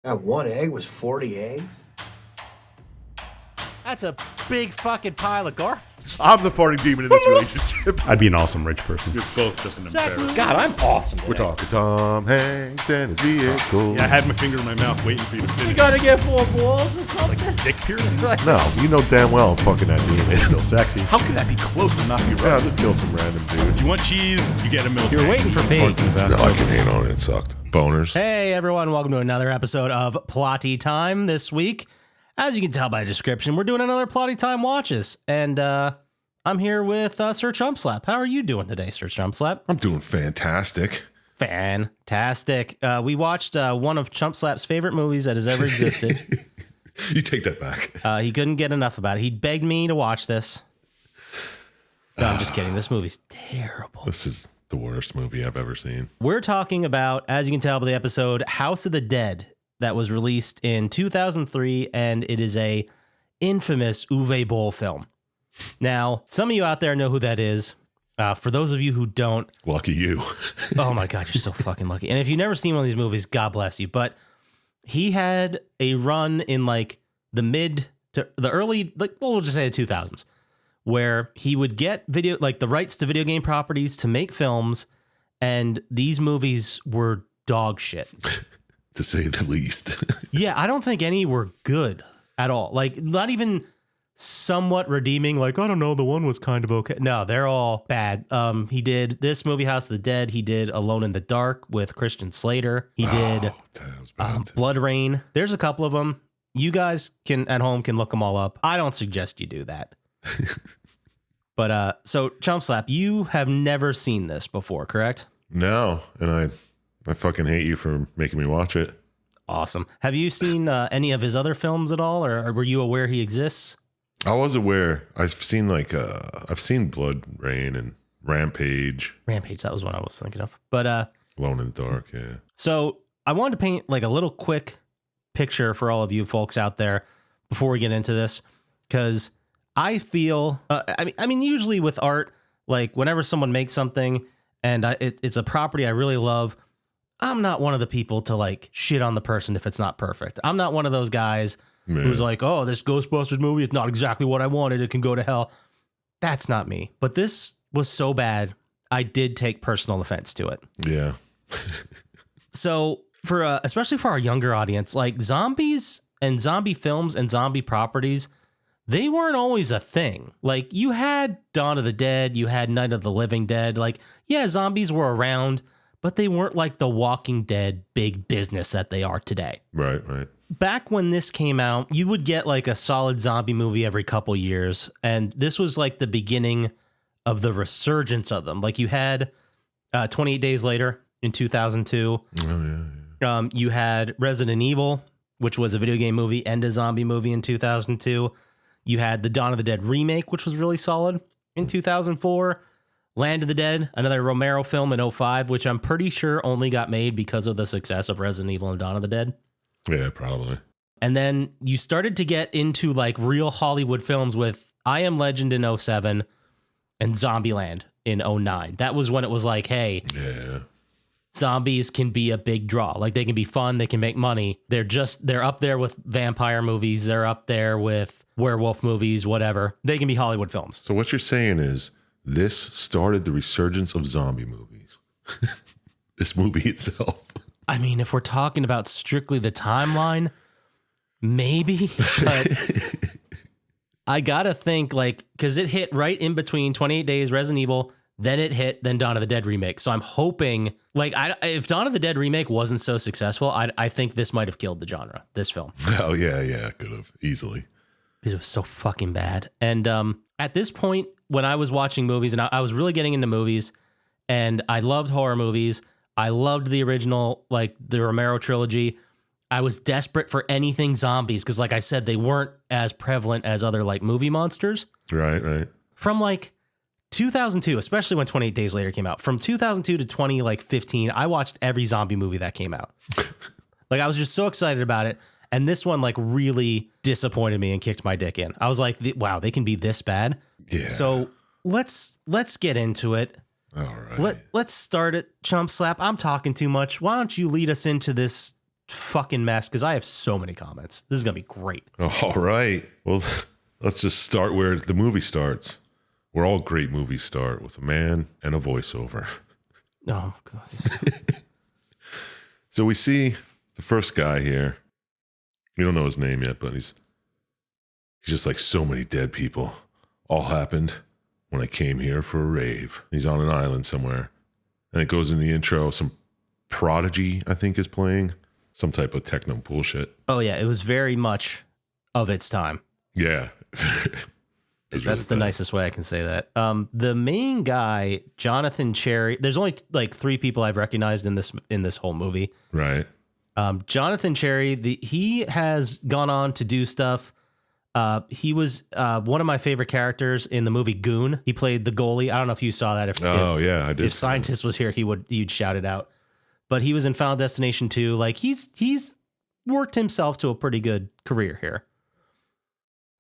That one egg was 40 eggs? That's a big fucking pile of garbage. I'm the farting demon in this relationship. I'd be an awesome rich person. You're both just an embarrassment. God, I'm awesome. We're talking Tom Hanks and his vehicle. Yeah, I had my finger in my mouth waiting for you to finish. You gotta get 4 balls or something. Dick piercing? No, you know damn well I'm fucking that demon. It's still sexy. How could that be close and not be Yeah, I'll right? just kill some random dude. If you want cheese, you get a milk. You're waiting for pig. No, I can hang on it. It sucked. Boners. Hey everyone, welcome to another episode of Plotty Time this week. As you can tell by the description, we're doing another Plotty Time watches. And I'm here with Sir Chump Slap. How are you doing today, Sir Chump Slap? I'm doing fantastic. Fantastic. We watched one of Chump Slap's favorite movies that has ever existed. You take that back. He couldn't get enough about it. He begged me to watch this. No, I'm just kidding. This movie's terrible. This is the worst movie I've ever seen. We're talking about, as you can tell by the episode, House of the Dead, that was released in 2003, and it is a infamous Uwe Boll film. Now, some of you out there know who that is. For those of you who don't, Lucky you. oh my God, you're so fucking lucky. And if you've never seen one of these movies, God bless you. But he had a run in like the mid to the early, like, well, we'll just say the 2000s, where he would get the rights to video game properties to make films, and these movies were dog shit. To say the least. Yeah, I don't think any were good at all. Like, not even somewhat redeeming. Like, I don't know, the one was kind of okay. No, they're all bad. He did this movie, House of the Dead. He did Alone in the Dark with Christian Slater. He did That was bad. Blood Rain. There's a couple of them. You guys at home can look them all up. I don't suggest you do that. But so Chump Slap, you have never seen this before, correct? No, and I fucking hate you for making me watch it. Awesome. Have you seen any of his other films at all, or were you aware he exists? I was aware. I've seen Blood Rain and Rampage. Rampage, that was what I was thinking of. But Alone in the Dark, yeah. so I wanted to paint like a little quick picture for all of you folks out there before we get into this, because I feel, I mean, usually with art, like whenever someone makes something and it's a property I really love, I'm not one of the people to like shit on the person if it's not perfect. I'm not one of those guys who's like, oh, this Ghostbusters movie is not exactly what I wanted. It can go to hell. That's not me. But this was so bad, I did take personal offense to it. Yeah. So for especially for our younger audience, like zombies and zombie films and zombie properties, they weren't always a thing. Like you had Dawn of the Dead, you had Night of the Living Dead. Like, yeah, zombies were around, but they weren't like the Walking Dead big business that they are today. Right. Back when this came out, you would get like a solid zombie movie every couple years. And this was like the beginning of the resurgence of them. Like you had 28 Days Later in 2002. Oh, yeah. You had Resident Evil, which was a video game movie and a zombie movie in 2002. You had the Dawn of the Dead remake, which was really solid in 2004. Land of the Dead, another Romero film in 2005, which I'm pretty sure only got made because of the success of Resident Evil and Dawn of the Dead. Yeah, probably. And then you started to get into like real Hollywood films with I Am Legend in 2007 and Zombieland in 2009. That was when it was like, hey, Yeah. zombies can be a big draw. Like they can be fun, they can make money. They're up there with vampire movies. They're up there with werewolf movies, whatever. They can be Hollywood films. So what you're saying is this started the resurgence of zombie movies. This movie itself. I mean, if we're talking about strictly the timeline, maybe, but I gotta think like, because it hit right in between 28 Days, Resident Evil, then it hit, then Dawn of the Dead remake. So I'm hoping, like, if Dawn of the Dead remake wasn't so successful, I think this might have killed the genre, this film. Oh, yeah, could have, easily. Because it was so fucking bad. And at this point, when I was watching movies, and I was really getting into movies, and I loved horror movies, I loved the original, like, the Romero trilogy. I was desperate for anything zombies, because like I said, they weren't as prevalent as other, like, movie monsters. Right. From, like, 2002, especially when 28 Days Later came out, from 2002 to 2015, I watched every zombie movie that came out. Like, I was just so excited about it. And this one, like, really disappointed me and kicked my dick in. I was like, wow, they can be this bad? Yeah. So let's get into it. All right. Let's start it, Chump Slap. I'm talking too much. Why don't you lead us into this fucking mess because I have so many comments. This is going to be great. All right. Well, let's just start where the movie starts. Where all great movies start, with a man and a voiceover. Oh, God. So we see the first guy here. We don't know his name yet, but he's just like, so many dead people. All happened when I came here for a rave. He's on an island somewhere. And it goes in the intro. Some Prodigy, I think, is playing. Some type of techno bullshit. Oh, yeah. It was very much of its time. Yeah. That's the nicest way I can say that. The main guy, Jonathan Cherry, there's only like 3 people I've recognized in this whole movie. Right. Jonathan Cherry, he has gone on to do stuff. He was one of my favorite characters in the movie Goon. He played the goalie. I don't know if you saw that. Yeah, I did. If Scientist was here, he'd shout it out. But he was in Final Destination 2. Like he's worked himself to a pretty good career here.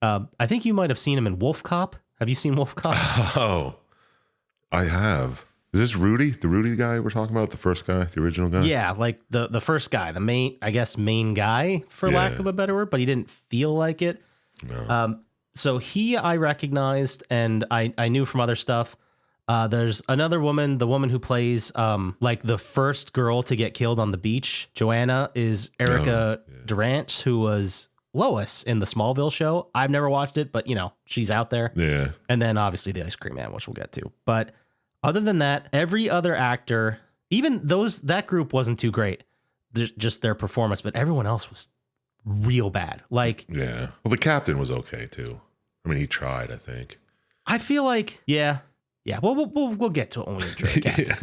I think you might have seen him in Wolf Cop. Have you seen Wolf Cop? Oh, I have. Is this Rudy? The Rudy guy we're talking about? The first guy? The original guy? Yeah, like the first guy, the main guy, for lack of a better word, but he didn't feel like it. No. So I recognized, and I knew from other stuff. There's another woman, the woman who plays like the first girl to get killed on the beach. Joanna is Erica Durant, who was Lois in the Smallville show. I've never watched it, but she's out there. Yeah. And then obviously the Ice Cream Man, which we'll get to. But other than that, every other actor, even that group wasn't too great. Just their performance, but everyone else was real bad. Like, yeah. Well, the captain was okay too. I mean, he tried, I think. I feel like, yeah. Well, we'll get to it when we enjoy the captain. Yeah.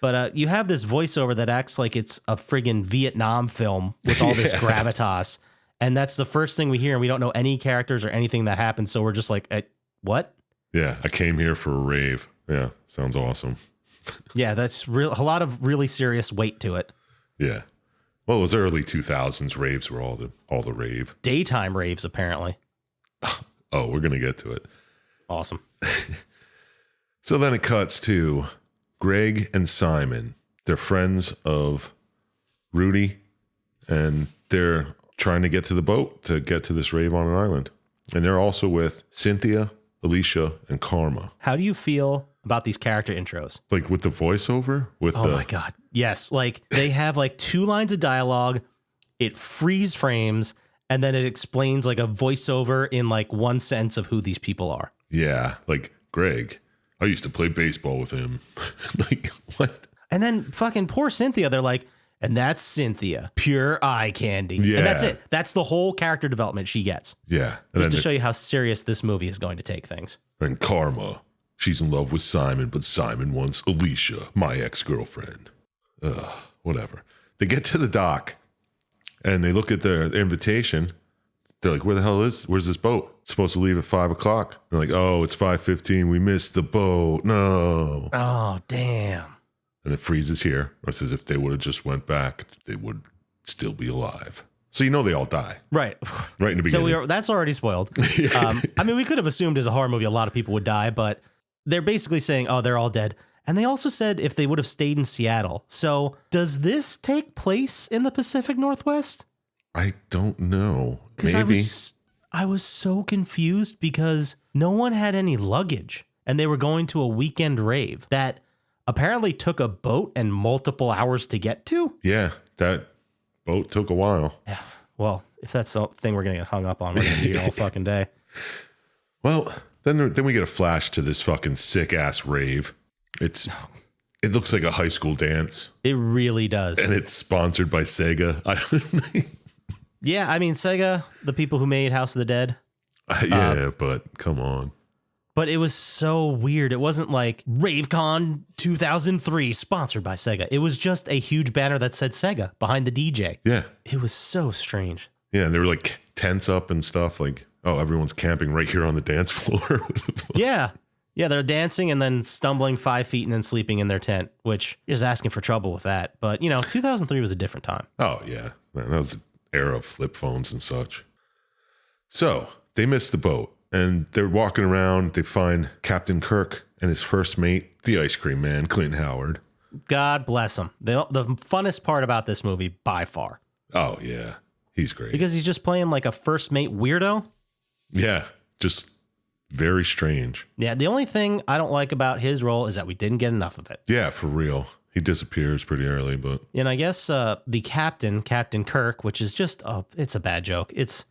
But you have this voiceover that acts like it's a friggin' Vietnam film with all this gravitas. And that's the first thing we hear, and we don't know any characters or anything that happens. So we're just like, what? Yeah, I came here for a rave. Yeah, sounds awesome. Yeah, that's a lot of really serious weight to it. Yeah. Well, it was early 2000s. Raves were all the rave. Daytime raves, apparently. Oh, we're going to get to it. Awesome. So then it cuts to Greg and Simon. They're friends of Rudy, and they're trying to get to the boat to get to this rave on an island. And they're also with Cynthia, Alicia, and Karma. How do you feel about these character intros? Like with the voiceover? Oh my God. Yes. Like they have like 2 lines of dialogue. It freeze frames, and then it explains like a voiceover in like 1 sentence of who these people are. Yeah. Like Greg. I used to play baseball with him. Like, what? And then fucking poor Cynthia. They're like, and that's Cynthia, pure eye candy. Yeah. And that's it. That's the whole character development she gets. Yeah. And Just to show you how serious this movie is going to take things. And Karma. She's in love with Simon, but Simon wants Alicia, my ex-girlfriend. Ugh, whatever. They get to the dock, and they look at their invitation. They're like, where's this boat? It's supposed to leave at 5 o'clock. They're like, oh, it's 5:15. We missed the boat. No. Oh, damn. And it freezes here. It's as if they would have just went back. They would still be alive. So they all die. Right. Right in the beginning. So that's already spoiled. I mean, we could have assumed as a horror movie a lot of people would die, but they're basically saying, oh, they're all dead. And they also said if they would have stayed in Seattle. So does this take place in the Pacific Northwest? I don't know. Maybe. I was so confused because no one had any luggage, and they were going to a weekend rave that apparently took a boat and multiple hours to get to. Yeah, that boat took a while. Yeah, well, if that's the thing we're going to get hung up on, we're going to be here all fucking day. Well, then we get a flash to this fucking sick ass rave. It looks like a high school dance. It really does. And it's sponsored by Sega. I don't know. Yeah, I mean, Sega, the people who made House of the Dead. Yeah, but come on. But it was so weird. It wasn't like RaveCon 2003 sponsored by Sega. It was just a huge banner that said Sega behind the DJ. Yeah. It was so strange. Yeah, and there were like tents up and stuff. Like, oh, everyone's camping right here on the dance floor. Yeah. Yeah, they're dancing and then stumbling 5 feet and then sleeping in their tent, which is asking for trouble with that. But, 2003 was a different time. Oh, yeah. Man, that was the era of flip phones and such. So they missed the boat and they're walking around. They find Captain Kirk and his first mate, the ice cream man, Clint Howard. God bless him. The funnest part about this movie by far. Oh, yeah. He's great. Because he's just playing like a first mate weirdo. Yeah. Just very strange. Yeah. The only thing I don't like about his role is that we didn't get enough of it. Yeah, for real. He disappears pretty early, but. And I guess the Captain Kirk, which is just, it's a bad joke. It's.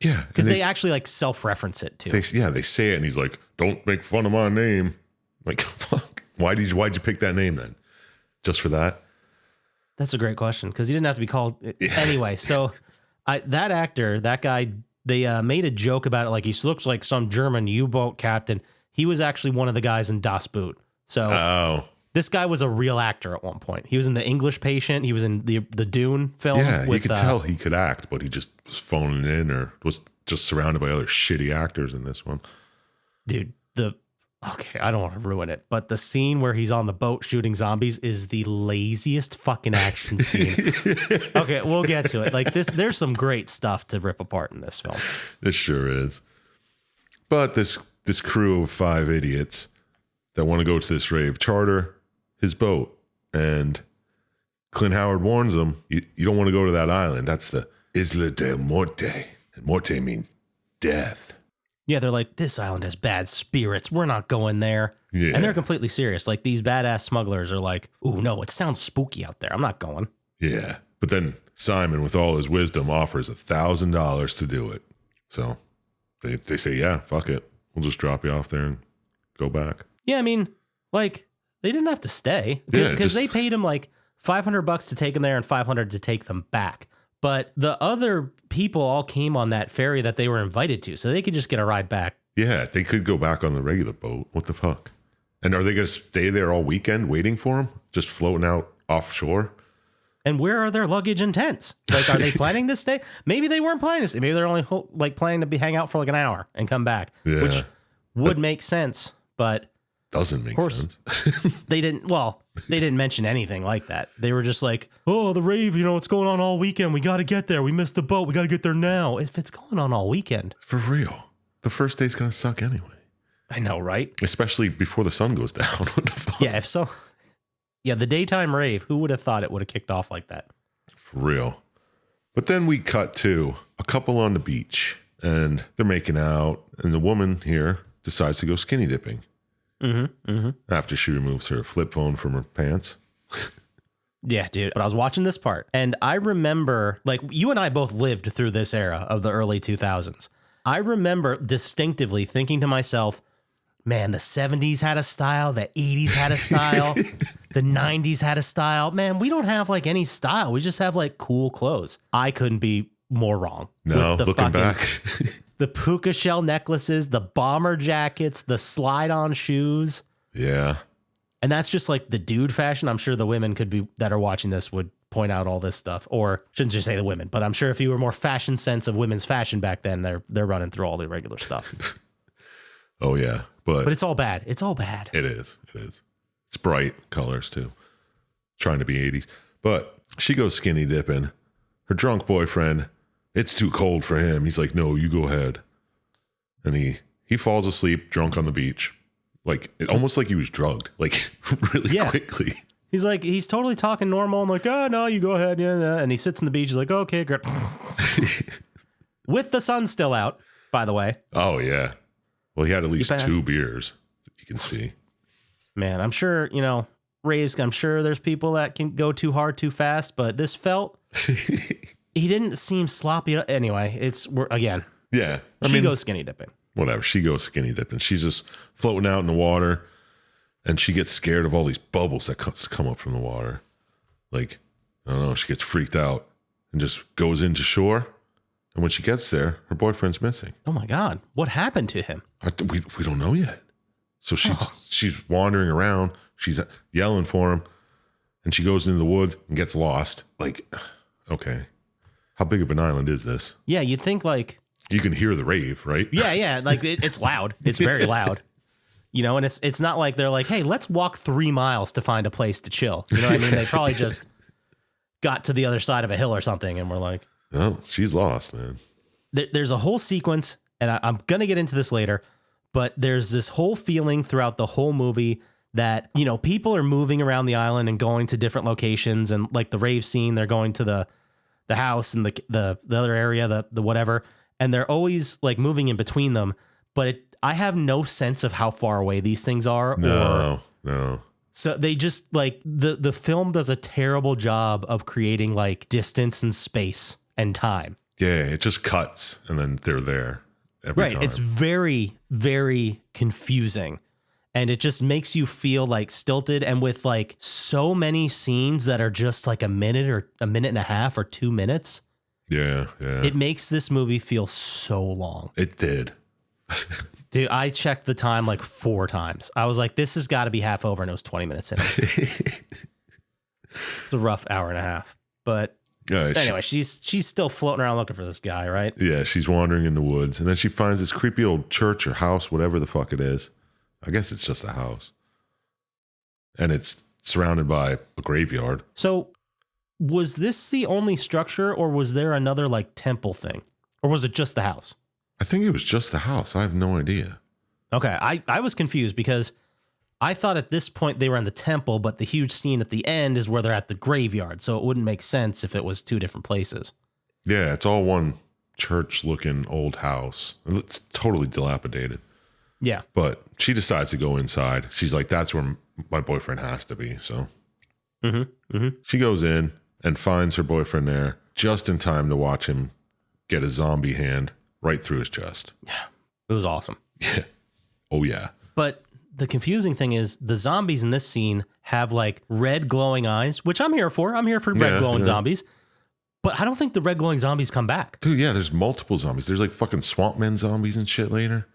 Yeah. Because they actually like self-reference it too. They say it and he's like, don't make fun of my name. Like, fuck. Why'd you pick that name then? Just for that? That's a great question because he didn't have to be called anyway. So that actor, that guy, they made a joke about it. Like he looks like some German U-boat captain. He was actually one of the guys in Das Boot. So this guy was a real actor at one point. He was in The English Patient. He was in the Dune film. Yeah, you could tell he could act, but he just was phoning in or was just surrounded by other shitty actors in this one. Dude, okay, I don't want to ruin it, but the scene where he's on the boat shooting zombies is the laziest fucking action scene. Okay, we'll get to it. Like there's some great stuff to rip apart in this film. This sure is. But this crew of 5 idiots that want to go to this rave charter his boat, and Clint Howard warns them, you don't want to go to that island. That's the Isla de Muerte, and Muerte means death. Yeah, they're like, this island has bad spirits. We're not going there. Yeah. And they're completely serious. Like these badass smugglers are like, ooh, no, it sounds spooky out there. I'm not going. Yeah. But then Simon, with all his wisdom, offers $1,000 to do it. So they say, yeah, fuck it. We'll just drop you off there and go back. Yeah, I mean, like, they didn't have to stay. Yeah, Because they paid him like $500 to take them there and $500 to take them back. But the other people all came on that ferry that they were invited to, so they could just get a ride back. Yeah, they could go back on the regular boat. What the fuck? And are they going to stay there all weekend waiting for him? Just floating out offshore? And where are their luggage and tents? Like, are they planning to stay? Maybe they weren't planning to stay. Maybe they're only like planning to hang out for like an hour and come back, which would make sense. But doesn't make sense. They didn't mention anything like that. They were just like, oh, the rave, it's going on all weekend. We got to get there. We missed the boat. We got to get there now. If it's going on all weekend. For real. The first day's going to suck anyway. I know, right? Especially before the sun goes down. What the fuck? Yeah, if so. Yeah, the daytime rave, who would have thought it would have kicked off like that? For real. But then we cut to a couple on the beach and they're making out. And the woman here decides to go skinny dipping. After she removes her flip phone from her pants. Yeah, dude. But I was watching this part and I remember, like, you and I both lived through this era of the early 2000s. I remember distinctively thinking to myself, man, the 70s had a style, the 80s had a style, the 90s had a style. Man, we don't have like any style. We just have like cool clothes. I couldn't be more wrong. No, looking back. The puka shell necklaces, the bomber jackets, the slide-on shoes. Yeah. And that's just like the dude fashion. I'm sure the women that are watching this would point out all this stuff. Or shouldn't just say the women, but I'm sure if you were more fashion sense of women's fashion back then, they're running through all the regular stuff. Oh, yeah. But it's all bad. It's all bad. It is. It's bright colors, too. Trying to be 80s. But she goes skinny dipping. Her drunk boyfriend, it's too cold for him. He's like, no, you go ahead. And he falls asleep drunk on the beach. Like, almost like he was drugged. Like, really quickly. He's like, he's totally talking normal. And like, oh, no, you go ahead. Yeah. And he sits in the beach. He's like, okay, great. With the sun still out, by the way. Oh, yeah. Well, he had at least 2 beers, you can see. Man, I'm sure, raves, I'm sure there's people that can go too hard too fast, but this felt, he didn't seem sloppy. Anyway, again. Yeah. She goes skinny dipping. Whatever. She goes skinny dipping. She's just floating out in the water, and she gets scared of all these bubbles that come up from the water. Like, I don't know, she gets freaked out and just goes into shore. And when she gets there, her boyfriend's missing. Oh my God. What happened to him? We don't know yet. So she's wandering around. She's yelling for him. And she goes into the woods and gets lost. Like, okay. How big of an island is this? Yeah, you'd think like... You can hear the rave, right? Yeah. Like it's loud. It's very loud. And it's not like they're like, hey, let's walk 3 miles to find a place to chill. You know what I mean? They probably just got to the other side of a hill or something and we're like... Oh, she's lost, man. There's a whole sequence, and I'm going to get into this later, but there's this whole feeling throughout the whole movie that, you know, people are moving around the island and going to different locations, and like the rave scene, they're going to the house and the other area, the whatever, and they're always like moving in between them. But I have no sense of how far away these things are. No. So they just like the film does a terrible job of creating like distance and space and time. Yeah, it just cuts and then they're there every time. It's very, very confusing. And it just makes you feel like stilted, and with like so many scenes that are just like a minute or a minute and a half or 2 minutes. Yeah. It makes this movie feel so long. It did. Dude, I checked the time like 4 times. I was like, this has got to be half over, and it was 20 minutes in. It's a rough hour and a half. But anyway, she's still floating around looking for this guy, right? Yeah, she's wandering in the woods, and then she finds this creepy old church or house, whatever the fuck it is. I guess it's just a house. And it's surrounded by a graveyard. So was this the only structure, or was there another like temple thing? Or was it just the house? I think it was just the house. I have no idea. Okay, I was confused because I thought at this point they were in the temple, but the huge scene at the end is where they're at the graveyard. So it wouldn't make sense if it was 2 different places. Yeah, it's all one church-looking old house. It's totally dilapidated. Yeah. But she decides to go inside. She's like, that's where my boyfriend has to be. So she goes in and finds her boyfriend there just in time to watch him get a zombie hand right through his chest. Yeah. It was awesome. Yeah. Oh, yeah. But the confusing thing is the zombies in this scene have like red glowing eyes, which I'm here for. I'm here for red glowing zombies. But I don't think the red glowing zombies come back. Dude, yeah, there's multiple zombies. There's like fucking swamp men zombies and shit later.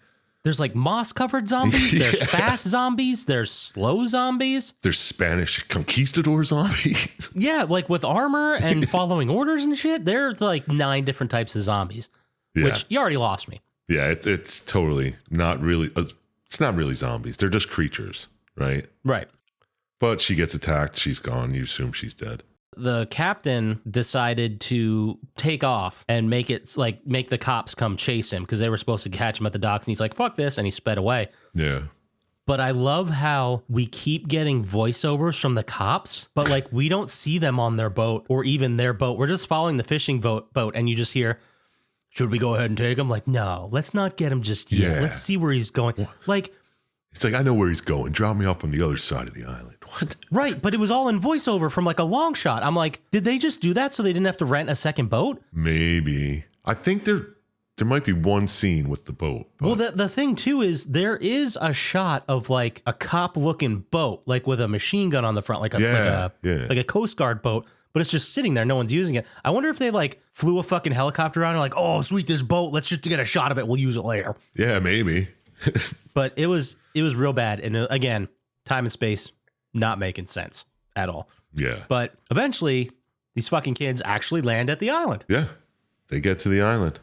There's like moss-covered zombies. There's fast zombies. There's slow zombies. There's Spanish conquistador zombies. Yeah, like with armor and following orders and shit. There's like 9 different types of zombies, which you already lost me. Yeah, it's totally not really. It's not really zombies. They're just creatures, right? Right. But she gets attacked. She's gone. You assume she's dead. The captain decided to take off and make the cops come chase him because they were supposed to catch him at the docks. And he's like, fuck this. And he sped away. Yeah. But I love how we keep getting voiceovers from the cops, but like we don't see them on their boat or even their boat. We're just following the fishing boat and you just hear, should we go ahead and take him? Like, no, let's not get him just yet. Yeah. Let's see where he's going. Like, it's like, I know where he's going. Drop me off on the other side of the island. What? Right, but it was all in voiceover from like a long shot. I'm like, did they just do that so they didn't have to rent a second boat? Maybe. I think there might be one scene with the boat. Well, the thing too is there is a shot of like a cop looking boat, like with a machine gun on the front, like a Coast Guard boat, but it's just sitting there. No one's using it. I wonder if they like flew a fucking helicopter around and like, oh, sweet, this boat. Let's just get a shot of it. We'll use it later. Yeah, maybe. But it was real bad. And again, time and space not making sense at all. Yeah. But eventually these fucking kids actually land at the island. Yeah. They get to the island.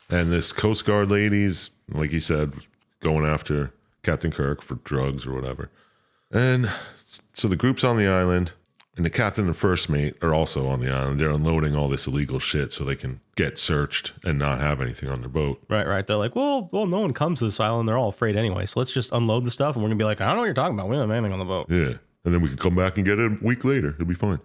And this Coast Guard lady's, like you said, going after Captain Kirk for drugs or whatever. And so the group's on the island, and the captain and first mate are also on the island. They're unloading all this illegal shit so they can get searched and not have anything on their boat. Right. They're like, well, no one comes to this island. They're all afraid anyway. So let's just unload the stuff, and we're going to be like, I don't know what you're talking about. We don't have anything on the boat. Yeah. And then we can come back and get it a week later. It'll be fine.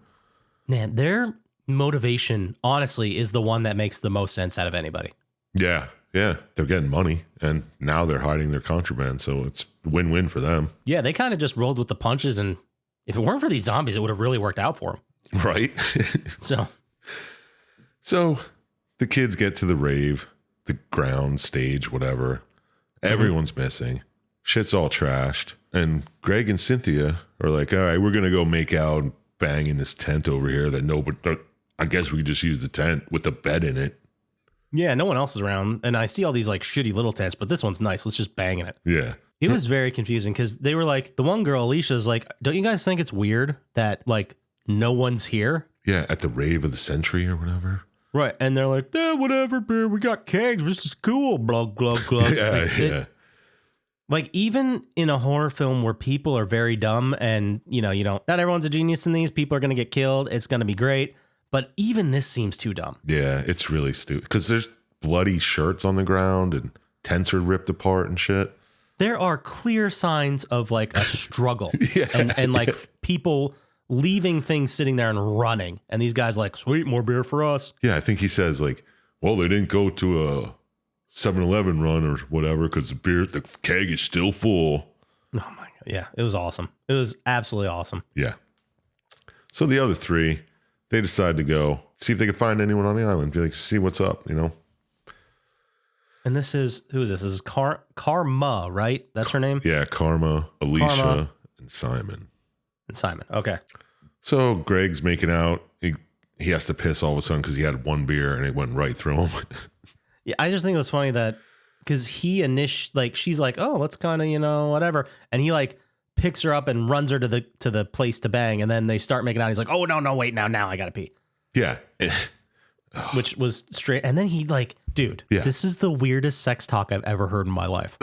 Man, their motivation, honestly, is the one that makes the most sense out of anybody. Yeah. Yeah. They're getting money, and now they're hiding their contraband. So it's win-win for them. Yeah, they kind of just rolled with the punches, and if it weren't for these zombies, it would have really worked out for them. Right. So the kids get to the rave, the ground stage, whatever. Everyone's missing. Shit's all trashed. And Greg and Cynthia are like, all right, we're going to go make out and bang in this tent over here that nobody, I guess we could just use the tent with a bed in it. Yeah, no one else is around. And I see all these like shitty little tents, but this one's nice. Let's just bang in it. Yeah. It was very confusing because they were like, the one girl, Alicia's like, don't you guys think it's weird that like no one's here? Yeah, at the rave of the century or whatever. Right. And they're like, whatever, beer. We got kegs. This is cool. Blah, blah, blah. Yeah. Like, even in a horror film where people are very dumb and, not everyone's a genius in these. People are going to get killed. It's going to be great. But even this seems too dumb. Yeah, it's really stupid. Because there's bloody shirts on the ground and tents are ripped apart and shit. there are clear signs of like a struggle Yeah. and like people leaving things sitting there and running. And these guys like, sweet, more beer for us. Yeah, I think he says like, well, they didn't go to a 7-Eleven run or whatever because the keg is still full. Oh my God. Yeah, it was awesome. It was absolutely awesome. Yeah. So the other three, they decide to go see if they can find anyone on the island. Be like, see what's up, you know? And this is, who is this? This is Karma, right? That's her name? Yeah, Karma, Alicia, and Simon. And Simon. Okay. So Greg's making out. He has to piss all of a sudden because he had one beer and it went right through him. Yeah, I just think it was funny that because she's like, oh, let's kind of, you know, whatever. And he like picks her up and runs her to the place to bang. And then they start making out. He's like, oh, no, wait, now I got to pee. Yeah. Which was straight. And then he like, dude, this is the weirdest sex talk I've ever heard in my life.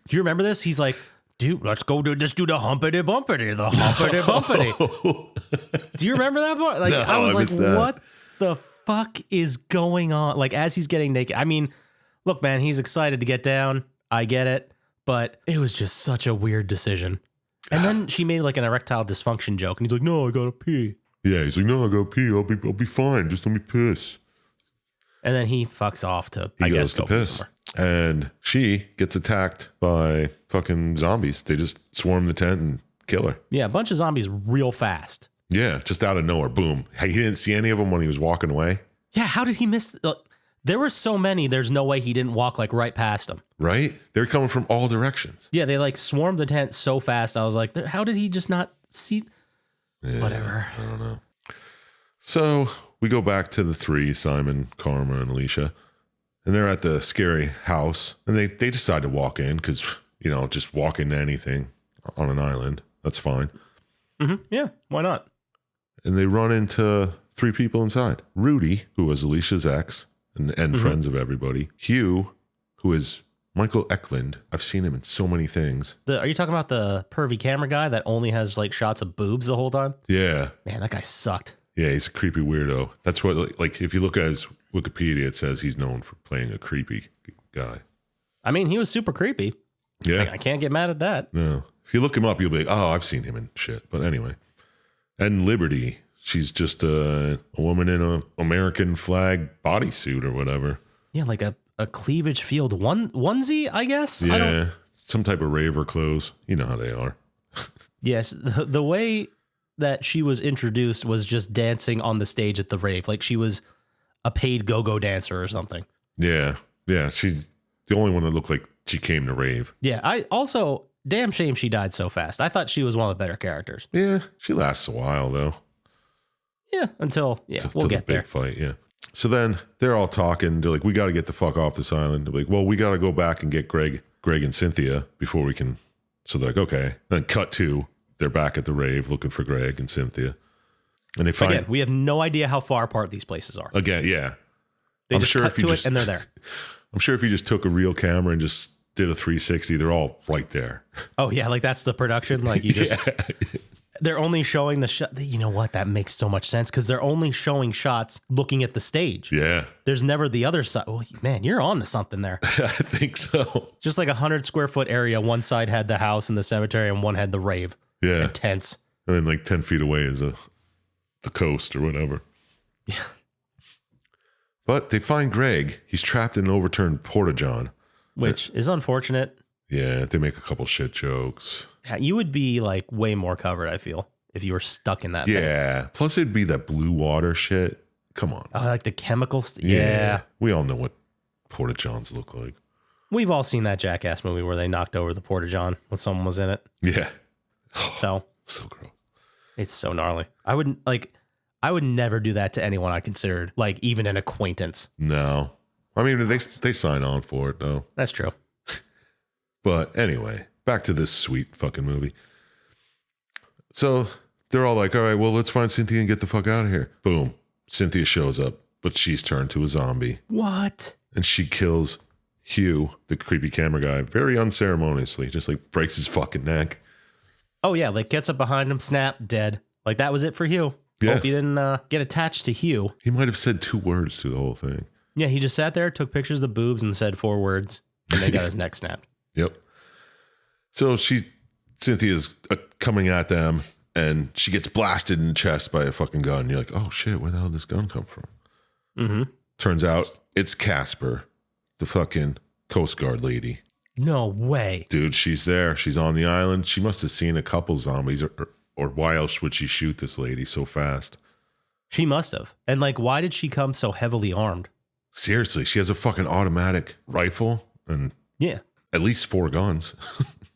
Do you remember this? He's like, dude, let's do the humpity bumpity, the humpity bumpity. Do you remember that part? Like, No, I was I like, missed that. what the fuck is going on? Like, as he's getting naked. I mean, look, man, he's excited to get down. I get it. But it was just such a weird decision. And then she made like an erectile dysfunction joke. And he's like, no, I gotta pee. Yeah, he's like, no, I gotta pee. I'll be fine. Just let me piss. And then he fucks off to, He I goes guess, to go piss. somewhere. And she gets attacked by fucking zombies. They just swarm the tent and kill her. Yeah, a bunch of zombies real fast. Yeah, just out of nowhere. Boom. He didn't see any of them when he was walking away. Yeah, how did he miss? There were so many, there's no way he didn't walk like right past them. Right? They're coming from all directions. Yeah, they like swarmed the tent so fast. I was like, how did he just not see? Yeah, Whatever. I don't know. So we go back to the three, Simon, Karma, and Alicia. And they're at the scary house. And they decide to walk in because, you know, just walk into anything on an island. That's fine. Mm-hmm. Yeah, why not? And they run into three people inside. Rudy, who was Alicia's ex and friends of everybody. Hugh, who is Michael Eklund. I've seen him in so many things. Are you talking about the pervy camera guy that only has like shots of boobs the whole time? Yeah. Man, that guy sucked. Yeah, he's a creepy weirdo. That's what, like, if you look at his Wikipedia, it says he's known for playing a creepy guy. I mean, he was super creepy. Yeah. I can't get mad at that. No. If you look him up, you'll be like, oh, I've seen him in shit. But anyway. And Liberty, she's just a woman in an American flag bodysuit or whatever. Yeah, like a cleavage field onesie, I guess. Yeah. Some type of raver clothes. You know how they are. Yes, the way that she was introduced was just dancing on the stage at the rave. Like she was a paid go-go dancer or something. Yeah. Yeah. She's the only one that looked like she came to rave. Yeah, I also, damn shame she died so fast. I thought she was one of the better characters. Yeah. She lasts a while, though. Yeah, until, we'll to get the there. big fight, yeah. So then they're all talking. They're like, we got to get the fuck off this island. They're like, well, we got to go back and get Greg and Cynthia before we can. So they're like, okay. Then cut to, they're back at the rave looking for Greg and Cynthia. And they find, Again, we have no idea how far apart these places are. yeah. They I'm just sure cut if you to just- it and they're there. I'm sure if you just took a real camera and just did a 360, they're all right there. Oh, yeah, like that's the production. Like you just, they're only showing the shot. You know what? That makes so much sense because they're only showing shots looking at the stage. Yeah. There's never the other side. Oh, man, you're on to something there. I think so. Just like 100 square foot area. One side had the house and the cemetery and one had the rave. Yeah. And tents. And then like 10 feet away is the coast or whatever. Yeah. But they find Greg. He's trapped in an overturned porta-john. Which is unfortunate. Yeah, they make a couple shit jokes. Yeah, you would be like way more covered, I feel, if you were stuck in that thing. Yeah. Plus it'd be that blue water shit. Come on. Oh, like the chemicals. Yeah. We all know what porta-johns look like. We've all seen that Jackass movie where they knocked over the porta-john when someone was in it. Yeah. So So gross. it's so gnarly. I would never do that to anyone I considered like even an acquaintance. No. I mean, they sign on for it, though. That's true. But anyway, back to this sweet fucking movie. So they're all like, all right, well, let's find Cynthia and get the fuck out of here. Boom. Cynthia shows up, but she's turned to a zombie. What? And she kills Hugh, the creepy camera guy, very unceremoniously, just like breaks his fucking neck. Oh, yeah. Like gets up behind him, snap, dead. Like that was it for Hugh. Yeah. Hope you didn't get attached to Hugh. He might have said 2 words through the whole thing. Yeah, he just sat there, took pictures of boobs, and said 4 words, and then got his neck snapped. Yep. So Cynthia's coming at them, and she gets blasted in the chest by a fucking gun. You're like, oh shit, where the hell did this gun come from? Mm-hmm. Turns out it's Casper, the fucking Coast Guard lady. No way. Dude, she's there. She's on the island. She must have seen a couple zombies, or why else would she shoot this lady so fast? She must have. And like, why did she come so heavily armed? Seriously, she has a fucking automatic rifle and Yeah. at least 4 guns.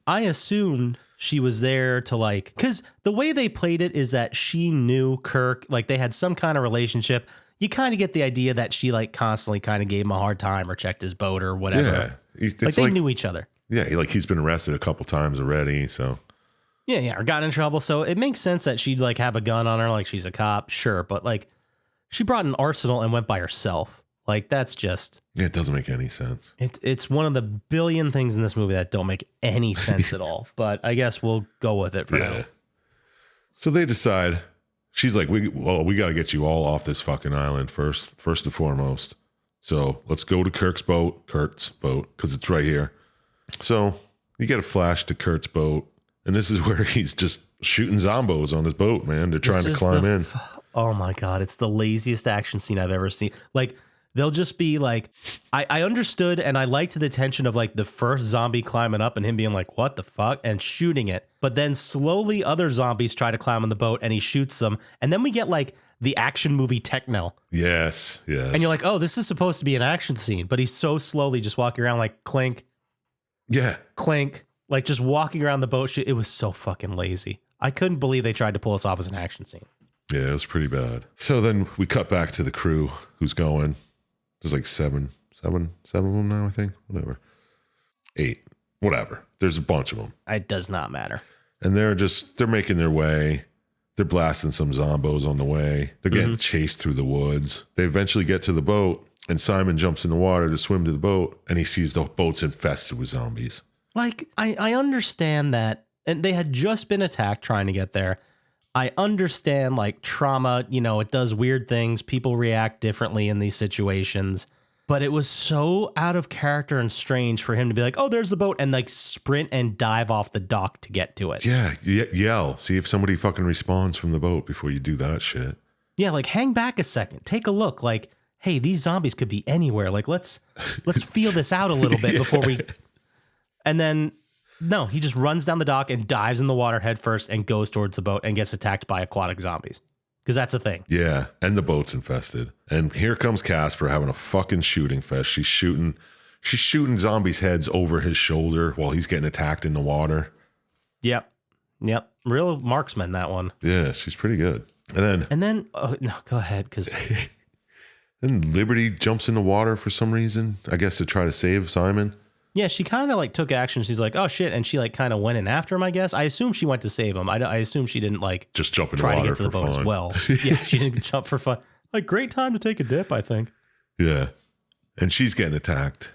I assumed she was there to like, because the way they played it is that she knew Kirk, like they had some kind of relationship. You kind of get the idea that she like constantly kind of gave him a hard time or checked his boat or whatever. Yeah. Like they knew each other. Yeah, like he's been arrested a couple times already, so. Yeah, or got in trouble. So it makes sense that she'd like have a gun on her, like she's a cop, sure. But like she brought an arsenal and went by herself. Like that's just. It doesn't make any sense. It's one of the billion things in this movie that don't make any sense at all. But I guess we'll go with it for now. So they decide, she's like, we got to get you all off this fucking island first and foremost. So let's go to Kurt's boat, because it's right here. So you get a flash to Kurt's boat. And this is where he's just shooting zombos on his boat, man. They're trying to climb in. Oh my God. It's the laziest action scene I've ever seen. Like, they'll just be like, I understood and I liked the tension of like the first zombie climbing up and him being like, what the fuck? And shooting it. But then slowly other zombies try to climb on the boat and he shoots them. And then we get like the action movie techno. Yes. And you're like, oh, this is supposed to be an action scene. But he's so slowly just walking around like clink. Yeah. Clink. Like just walking around the boat. It was so fucking lazy. I couldn't believe they tried to pull us off as an action scene. Yeah, it was pretty bad. So then we cut back to the crew who's going. There's like seven of them now, I think. Whatever. 8. Whatever. There's a bunch of them. It does not matter. And they're making their way. They're blasting some zombos on the way. They're getting chased through the woods. They eventually get to the boat, and Simon jumps in the water to swim to the boat, and he sees the boat's infested with zombies. Like, I understand that, and they had just been attacked trying to get there. I understand, like, trauma, it does weird things. People react differently in these situations. But it was so out of character and strange for him to be like, oh, there's the boat, and, like, sprint and dive off the dock to get to it. Yeah, yell. See if somebody fucking responds from the boat before you do that shit. Yeah, like, hang back a second. Take a look. Like, hey, these zombies could be anywhere. Like, let's feel this out a little bit before we... And then, no, he just runs down the dock and dives in the water head first and goes towards the boat and gets attacked by aquatic zombies. Because that's a thing. Yeah, and the boat's infested. And here comes Casper having a fucking shooting fest. She's shooting zombies' heads over his shoulder while he's getting attacked in the water. Yep. Real marksman, that one. Yeah, she's pretty good. And then, oh, no, go ahead, because... Then Liberty jumps in the water for some reason, I guess to try to save Simon. Yeah, she kind of like took action. She's like, oh shit. And she like kind of went in after him, I guess. I assume she went to save him. I assume she didn't like just jump in the water water to get to the boat fun. As well. Yeah, she didn't jump for fun. Like, great time to take a dip, I think. Yeah. And she's getting attacked.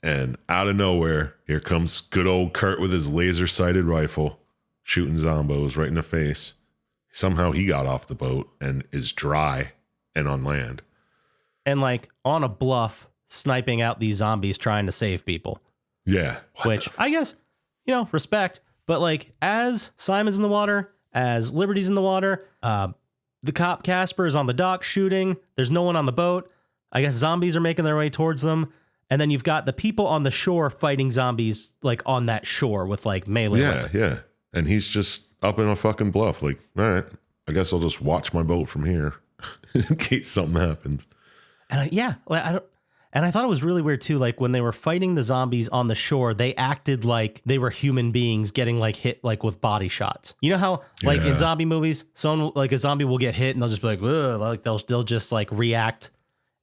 And out of nowhere, here comes good old Kurt with his laser sighted rifle, shooting zombos right in the face. Somehow he got off the boat and is dry and on land. And like on a bluff, sniping out these zombies trying to save people. Yeah. Which I guess, respect. But like as Simon's in the water, as Liberty's in the water, the cop Casper is on the dock shooting. There's no one on the boat. I guess zombies are making their way towards them. And then you've got the people on the shore fighting zombies like on that shore with like melee. Yeah. And he's just up in a fucking bluff. Like, all right, I guess I'll just watch my boat from here in case something happens. And I thought it was really weird too. Like when they were fighting the zombies on the shore, they acted like they were human beings getting like hit like with body shots. You know how like in zombie movies, someone like a zombie will get hit and they'll just be like, ugh, like they'll just like react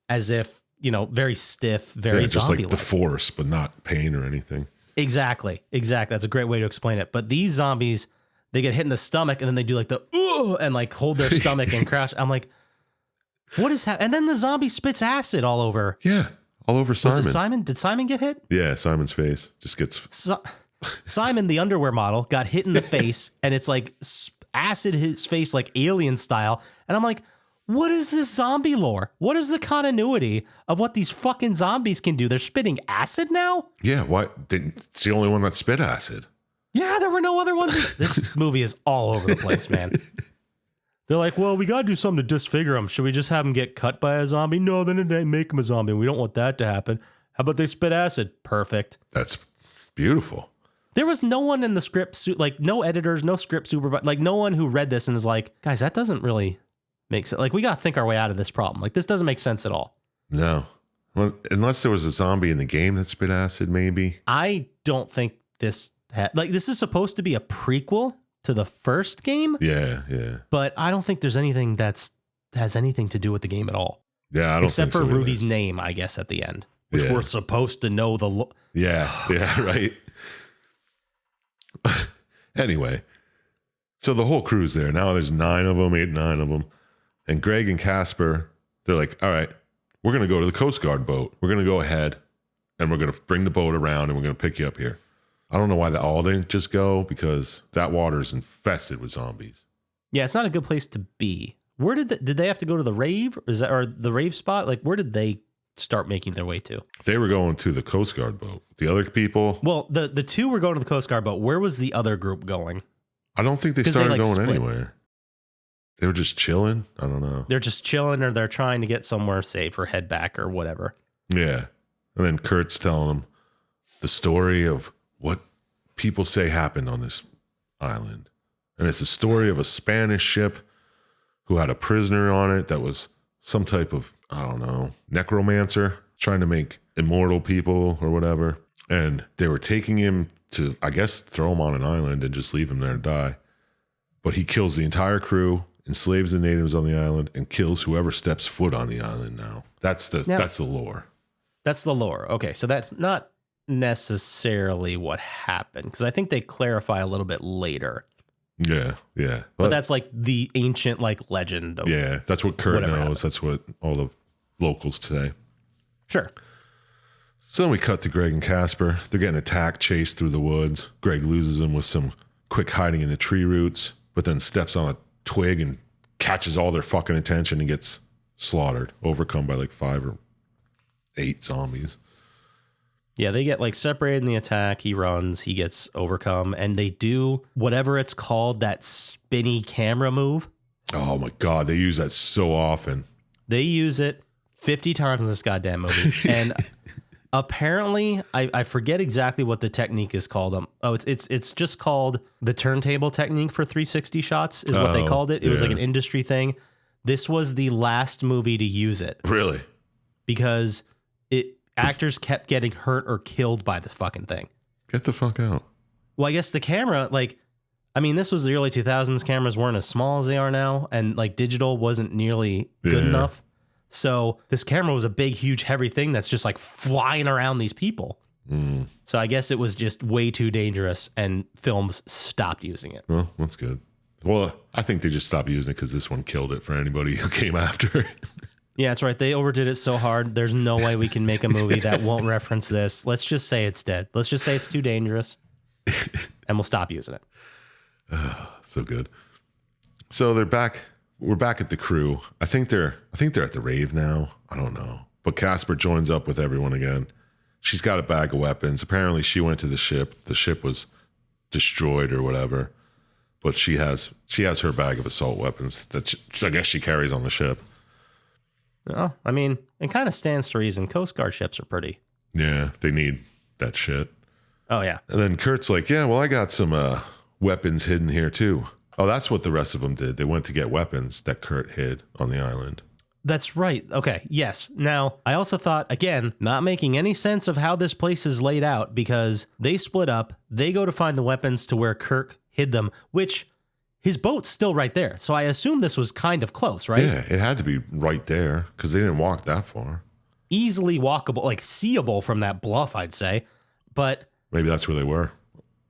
as if, very stiff, very just zombie-like. like the force, but not pain or anything. Exactly. That's a great way to explain it. But these zombies, they get hit in the stomach and then they do like the and like hold their stomach and crash. I'm like, what is happening? And then the zombie spits acid all over. Yeah, all over Simon. Was it Simon? Did Simon get hit? Yeah, Simon's face just gets... Simon, the underwear model, got hit in the face and it's like acid his face like alien style. And I'm like, what is this zombie lore? What is the continuity of what these fucking zombies can do? They're spitting acid now? Yeah, why? It's the only one that spit acid. Yeah, there were no other ones. This movie is all over the place, man. They're like, well, we got to do something to disfigure him. Should we just have him get cut by a zombie? No, then they make him a zombie. We don't want that to happen. How about they spit acid? Perfect. That's beautiful. There was no one in the script, like no editors, no script supervisor, like no one who read this and is like, guys, that doesn't really make sense. Like, we got to think our way out of this problem. Like, this doesn't make sense at all. No. Well, unless there was a zombie in the game that spit acid, maybe. I don't think this this is supposed to be a prequel to the first game. Yeah. But I don't think there's anything has anything to do with the game at all. Yeah, I don't Except think for so either. Rudy's name, I guess, at the end, which Yeah. we're supposed to know Yeah, right. Anyway, so the whole crew's there. Now there's 9 of them, 9 of them. And Greg and Casper, they're like, all right, we're going to go to the Coast Guard boat. We're going to go ahead and we're going to bring the boat around and we're going to pick you up here. I don't know why they all didn't just go, because that water is infested with zombies. Yeah, it's not a good place to be. Where did they have to go to the rave? Or the rave spot? Like, where did they start making their way to? They were going to the Coast Guard boat. The other people, Well, the two were going to the Coast Guard boat. Where was the other group going? I don't think they 'Cause they, started like, going split. anywhere. They were just chilling. I don't know. They're just chilling, or they're trying to get somewhere safe or head back or whatever. Yeah. And then Kurt's telling them the story of what people say happened on this island. And it's the story of a Spanish ship who had a prisoner on it that was some type of, I don't know, necromancer trying to make immortal people or whatever. And they were taking him to, I guess, throw him on an island and just leave him there to die. But he kills the entire crew, enslaves the natives on the island, and kills whoever steps foot on the island now. That's the lore. That's the lore. Okay, so that's not necessarily what happened, because I think they clarify a little bit later. Yeah. But that's like the ancient legend of that's what Kurt whatever knows. happened. That's what all the locals say. Sure. So then we cut to Greg and Casper. They're getting attacked, chased through the woods. Greg loses them with some quick hiding in the tree roots, but then steps on a twig and catches all their fucking attention and gets slaughtered, overcome by 5 or 8 zombies. Yeah, they get separated in the attack. He runs, he gets overcome, and they do whatever it's called, that spinny camera move. Oh my God, they use that so often. They use it 50 times in this goddamn movie. And apparently, I forget exactly what the technique is called. It's just called the turntable technique for 360 shots is what they called it. It was like an industry thing. This was the last movie to use it. Really? Because actors kept getting hurt or killed by this fucking thing. Get the fuck out. Well, I guess the camera, this was the early 2000s. Cameras weren't as small as they are now, and digital wasn't nearly good enough. So this camera was a big, huge, heavy thing that's just flying around these people. Mm. So I guess it was just way too dangerous, and films stopped using it. Well, that's good. Well, I think they just stopped using it because this one killed it for anybody who came after it. Yeah, that's right. They overdid it so hard. There's no way we can make a movie that won't reference this. Let's just say it's dead. Let's just say it's too dangerous, and we'll stop using it. So good. So they're back. We're back at the crew. I think they're at the rave now. I don't know. But Casper joins up with everyone again. She's got a bag of weapons. Apparently she went to the ship. The ship was destroyed or whatever. But she has her bag of assault weapons that I guess she carries on the ship. Well, it kind of stands to reason. Coast Guard ships are pretty. Yeah, they need that shit. Oh, yeah. And then Kurt's like, yeah, well, I got some weapons hidden here too. Oh, that's what the rest of them did. They went to get weapons that Kurt hid on the island. That's right. Okay, yes. Now, I also thought, again, not making any sense of how this place is laid out, because they split up. They go to find the weapons to where Kirk hid them, which his boat's still right there. So I assume this was kind of close, right? Yeah, it had to be right there because they didn't walk that far. Easily walkable, seeable from that bluff, I'd say. But maybe that's where they were.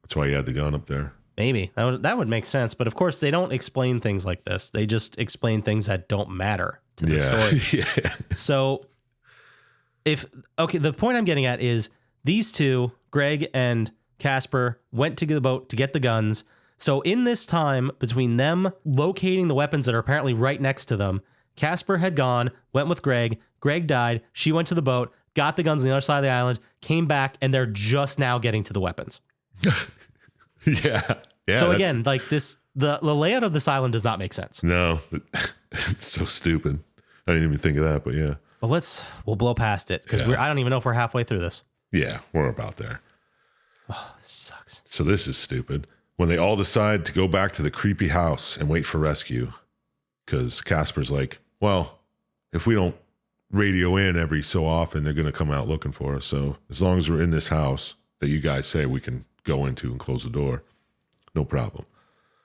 That's why he had the gun up there. Maybe. That would make sense. But of course, they don't explain things like this. They just explain things that don't matter to the story. Yeah. So the point I'm getting at is these two, Greg and Casper, went to the boat to get the guns. So in this time between them locating the weapons that are apparently right next to them, Casper had gone, went with Greg. Greg died. She went to the boat, got the guns on the other side of the island, came back, and they're just now getting to the weapons. Yeah. Yeah. So again, like the layout of this island does not make sense. No, it's so stupid. I didn't even think of that, but yeah. But we'll blow past it because I don't even know if we're halfway through this. Yeah, we're about there. Oh, this sucks. So this is stupid. When they all decide to go back to the creepy house and wait for rescue, because Casper's like, well, if we don't radio in every so often, they're going to come out looking for us. So as long as we're in this house that you guys say we can go into and close the door, no problem.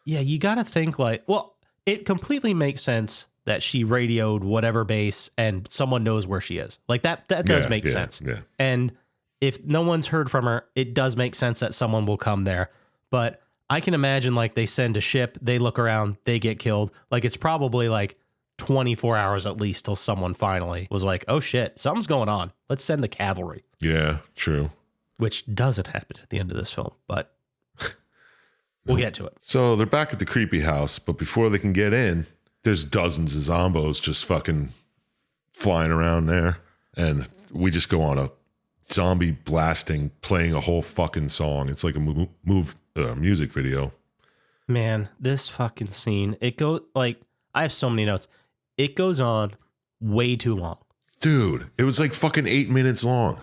Yeah, you got to think like, well, it completely makes sense that she radioed whatever base and someone knows where she is. Like that does make sense. Yeah. And if no one's heard from her, it does make sense that someone will come there. But I can imagine like they send a ship, they look around, they get killed. Like it's probably like 24 hours at least till someone finally was like, oh shit, something's going on. Let's send the cavalry. Yeah, true. Which doesn't happen at the end of this film, but we'll get to it. So they're back at the creepy house, but before they can get in, there's dozens of zombos just fucking flying around there. And we just go on a zombie blasting, playing a whole fucking song. It's like a music video. Man, this fucking scene, it goes like, I have so many notes. It goes on way too long. Dude, it was like fucking 8 minutes long.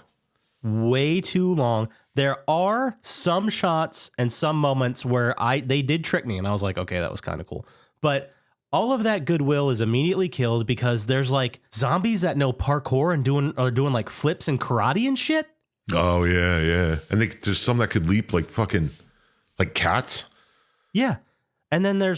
Way too long. There are some shots and some moments where they did trick me and I was like, okay, that was kind of cool. But all of that goodwill is immediately killed because there's like zombies that know parkour and are doing like flips and karate and shit. Oh, yeah. And there's some that could leap like fucking, like cats. Yeah. And then there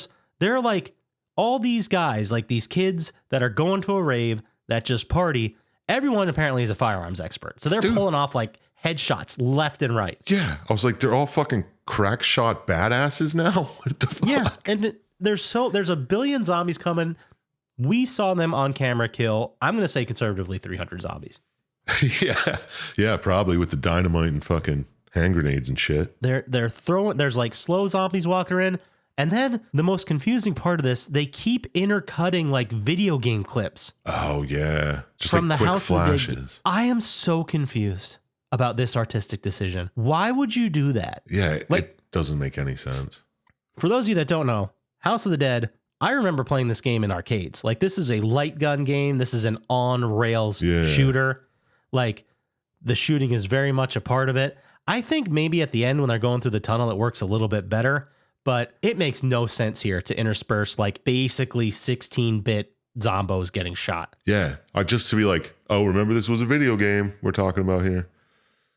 are like all these guys, like these kids that are going to a rave that just party. Everyone apparently is a firearms expert. So they're pulling off like headshots left and right. Yeah. I was like, they're all fucking crack shot badasses now. What the fuck? Yeah. And there's a billion zombies coming. We saw them on camera kill, I'm going to say conservatively 300 zombies. Yeah, probably with the dynamite and fucking hand grenades and shit. They're throwing, there's like slow zombies walking in. And then the most confusing part of this, they keep intercutting like video game clips. Oh yeah. Just from like the quick house flashes. I am so confused about this artistic decision. Why would you do that? Yeah, like, it doesn't make any sense. For those of you that don't know, House of the Dead, I remember playing this game in arcades. Like this is a light gun game. This is an on rails shooter. Like the shooting is very much a part of it. I think maybe at the end when they're going through the tunnel, it works a little bit better, but it makes no sense here to intersperse like basically 16-bit zombos getting shot. Yeah. Just to be like, oh, remember this was a video game we're talking about here.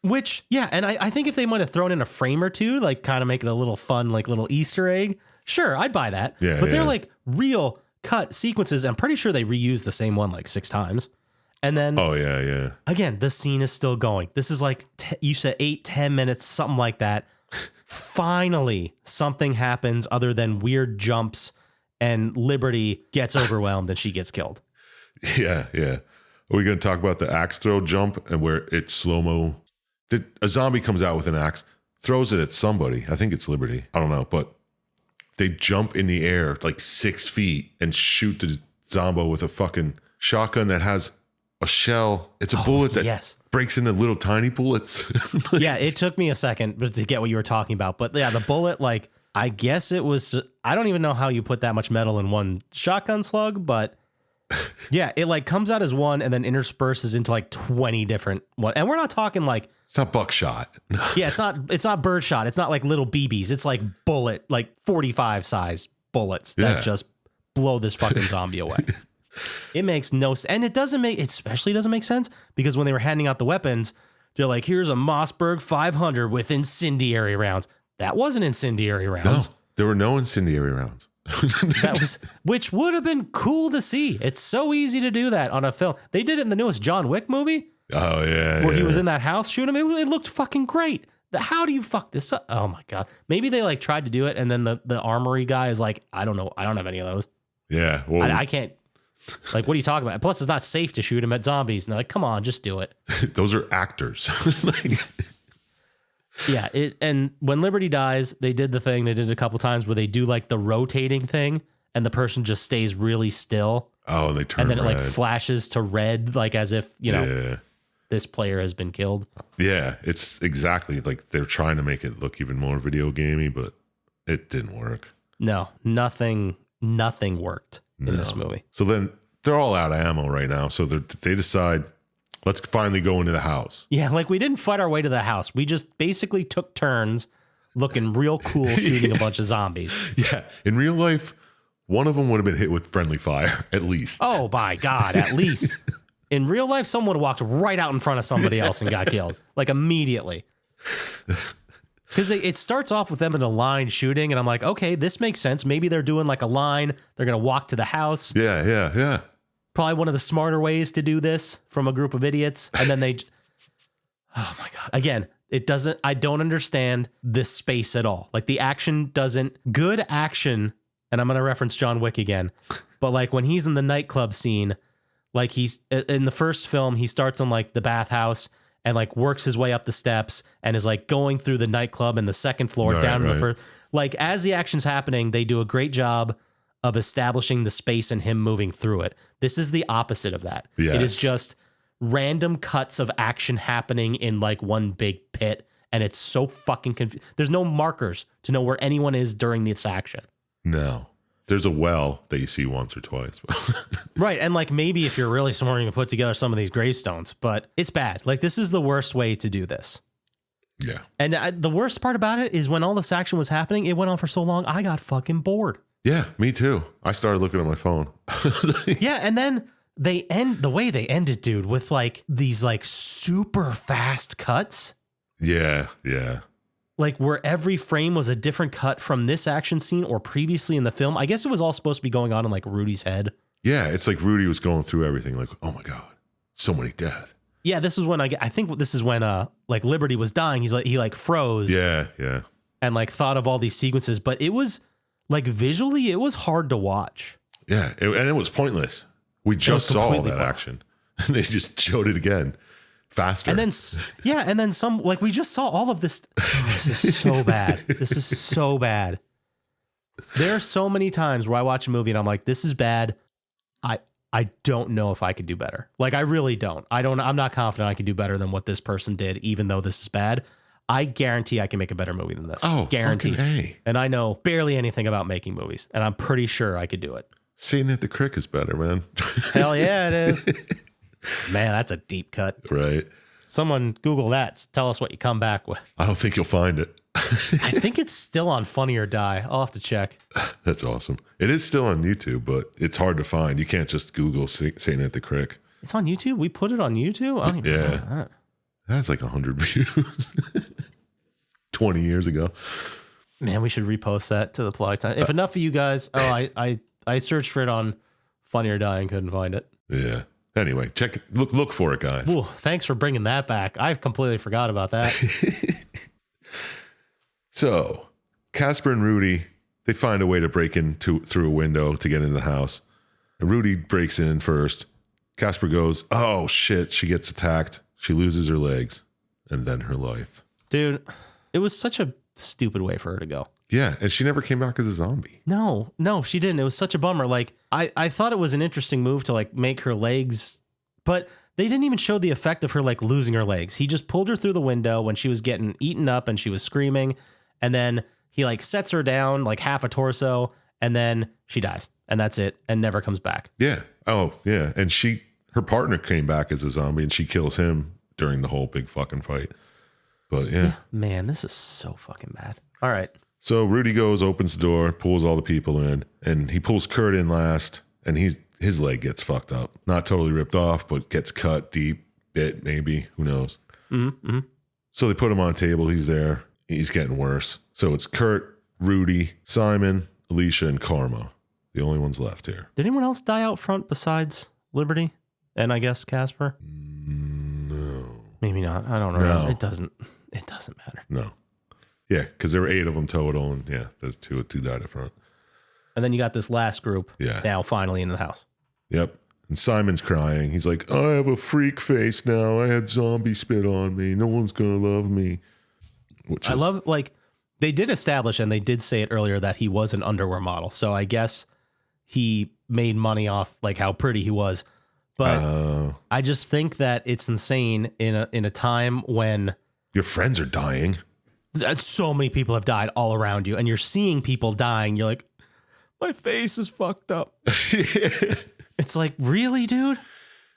Which, yeah. And I think if they might have thrown in a frame or two, like kind of make it a little fun, like little Easter egg. Sure, I'd buy that. Yeah, but they're like real cut sequences. I'm pretty sure they reused the same one like 6 times. And then, oh, yeah. Again, the scene is still going. This is like, you said 8-10 minutes, something like that. Finally, something happens other than weird jumps and Liberty gets overwhelmed and she gets killed. Yeah. Are we going to talk about the axe throw jump and where it's slow-mo? A zombie comes out with an axe, throws it at somebody. I think it's Liberty. I don't know, but they jump in the air like 6 feet and shoot the zombo with a fucking shotgun that has a shell. It's a bullet that breaks into little tiny bullets. Yeah, it took me a second to get what you were talking about. But yeah, the bullet, like, I guess it was, I don't even know how you put that much metal in one shotgun slug, but yeah, it like comes out as one and then intersperses into like 20 different ones. And we're not talking like, it's not buckshot. Yeah, it's not birdshot. It's not like little BBs. It's like bullet, like 45 size bullets that just blow this fucking zombie away. It makes no sense. And it especially doesn't make sense because when they were handing out the weapons, they're like, here's a Mossberg 500 with incendiary rounds. That wasn't incendiary rounds. No, there were no incendiary rounds. Which would have been cool to see. It's so easy to do that on a film. They did it in the newest John Wick movie. Oh, yeah. Where he was in that house shooting him. It looked fucking great. How do you fuck this up? Oh, my God. Maybe they like tried to do it and then the armory guy is like, I don't know. I don't have any of those. Yeah. Well, I can't. Like, what are you talking about? Plus, it's not safe to shoot him at zombies. And they're like, come on, just do it. Those are actors. Yeah. And when Liberty dies, they did the thing they did a couple times where they do like the rotating thing and the person just stays really still. Oh, and they turn and then red. It like flashes to red, like as if, you know. Yeah. this player has been killed. Yeah, it's exactly like they're trying to make it look even more video gamey, but it didn't work. No, nothing worked in this movie. So then they're all out of ammo right now. So they decide, let's finally go into the house. Yeah, like we didn't fight our way to the house. We just basically took turns looking real cool shooting a bunch of zombies. Yeah, in real life, one of them would have been hit with friendly fire, at least. Oh, my God, at least. In real life, someone would have walked right out in front of somebody else and got killed, like immediately. Because it starts off with them in a line shooting, and I'm like, okay, this makes sense. Maybe they're doing like a line. They're going to walk to the house. Yeah. Probably one of the smarter ways to do this from a group of idiots. And then oh my God. Again, I don't understand this space at all. Like the action good action, and I'm going to reference John Wick again, but like when he's in the nightclub scene, like he's in the first film, he starts on like the bathhouse and like works his way up the steps and is like going through the nightclub and the second floor down to the first. Like as the action's happening, they do a great job of establishing the space and him moving through it. This is the opposite of that. Yes. It is just random cuts of action happening in like one big pit, and it's so fucking there's no markers to know where anyone is during this action. No. There's a well that you see once or twice. Right, and like maybe if you're really smart, you can put together some of these gravestones, but it's bad. Like this is the worst way to do this. Yeah. And the worst part about it is when all this action was happening, it went on for so long, I got fucking bored. Yeah, me too. I started looking at my phone. Yeah, and then the way they ended, dude, with like these like super fast cuts. Yeah. Like where every frame was a different cut from this action scene or previously in the film. I guess it was all supposed to be going on in like Rudy's head. Yeah, it's like Rudy was going through everything like, oh my God, so many death. Yeah, this was when I think this is when like Liberty was dying. He like froze. Yeah. And like thought of all these sequences, but it was like visually it was hard to watch. Yeah, and it was pointless. We just saw all that action and they just showed it again. Faster. And then some, like we just saw all of this. Oh, this is so bad. This is so bad. There are so many times where I watch a movie and I'm like, this is bad. I don't know if I could do better. Like I really don't. I'm not confident I could do better than what this person did, even though this is bad. I guarantee I can make a better movie than this. Oh, guarantee. A. And I know barely anything about making movies, and I'm pretty sure I could do it. Satan at the Crick is better, man. Hell yeah, it is. Man, that's a deep cut. Right. Someone Google that. Tell us what you come back with. I don't think you'll find it. I think it's still on Funny or Die. I'll have to check. That's awesome. It is still on YouTube, but it's hard to find. You can't just Google Satan at the Crick. It's on YouTube? We put it on YouTube? I don't even know that. That's like 100 views. 20 years ago. Man, we should repost that to the Plotty Time. If enough of you guys... Oh, I searched for it on Funny or Die and couldn't find it. Yeah. Anyway, check it. Look for it, guys. Ooh, thanks for bringing that back. I completely forgot about that. So, Casper and Rudy, they find a way to break in through a window to get into the house. And Rudy breaks in first. Casper goes, oh shit, she gets attacked. She loses her legs and then her life. Dude, it was such a stupid way for her to go. Yeah, and she never came back as a zombie. No, she didn't. It was such a bummer. Like, I thought it was an interesting move to like make her legs, but they didn't even show the effect of her like losing her legs. He just pulled her through the window when she was getting eaten up and she was screaming. And then he like sets her down like half a torso and then she dies and that's it and never comes back. Yeah. Oh, yeah. And her partner came back as a zombie and she kills him during the whole big fucking fight. But yeah. Man, this is so fucking bad. All right. So Rudy goes, opens the door, pulls all the people in, and he pulls Kurt in last, and his leg gets fucked up. Not totally ripped off, but gets cut deep, bit maybe. Who knows? Mm-hmm. So they put him on a table. He's there. He's getting worse. So it's Kurt, Rudy, Simon, Alicia, and Karma. The only ones left here. Did anyone else die out front besides Liberty? And I guess Casper? No. Maybe not. I don't know. No. It doesn't matter. No. Yeah, because there were 8 of them total, and yeah, the two died up front. And then you got this last group now finally in the house. Yep. And Simon's crying. He's like, I have a freak face now. I had zombie spit on me. No one's going to love me. I love, like, they did establish, and they did say it earlier, that he was an underwear model. So I guess he made money off, like, how pretty he was. But I just think that it's insane in a time when your friends are dying. So many people have died all around you, and you're seeing people dying. You're like, my face is fucked up. It's like, really, dude?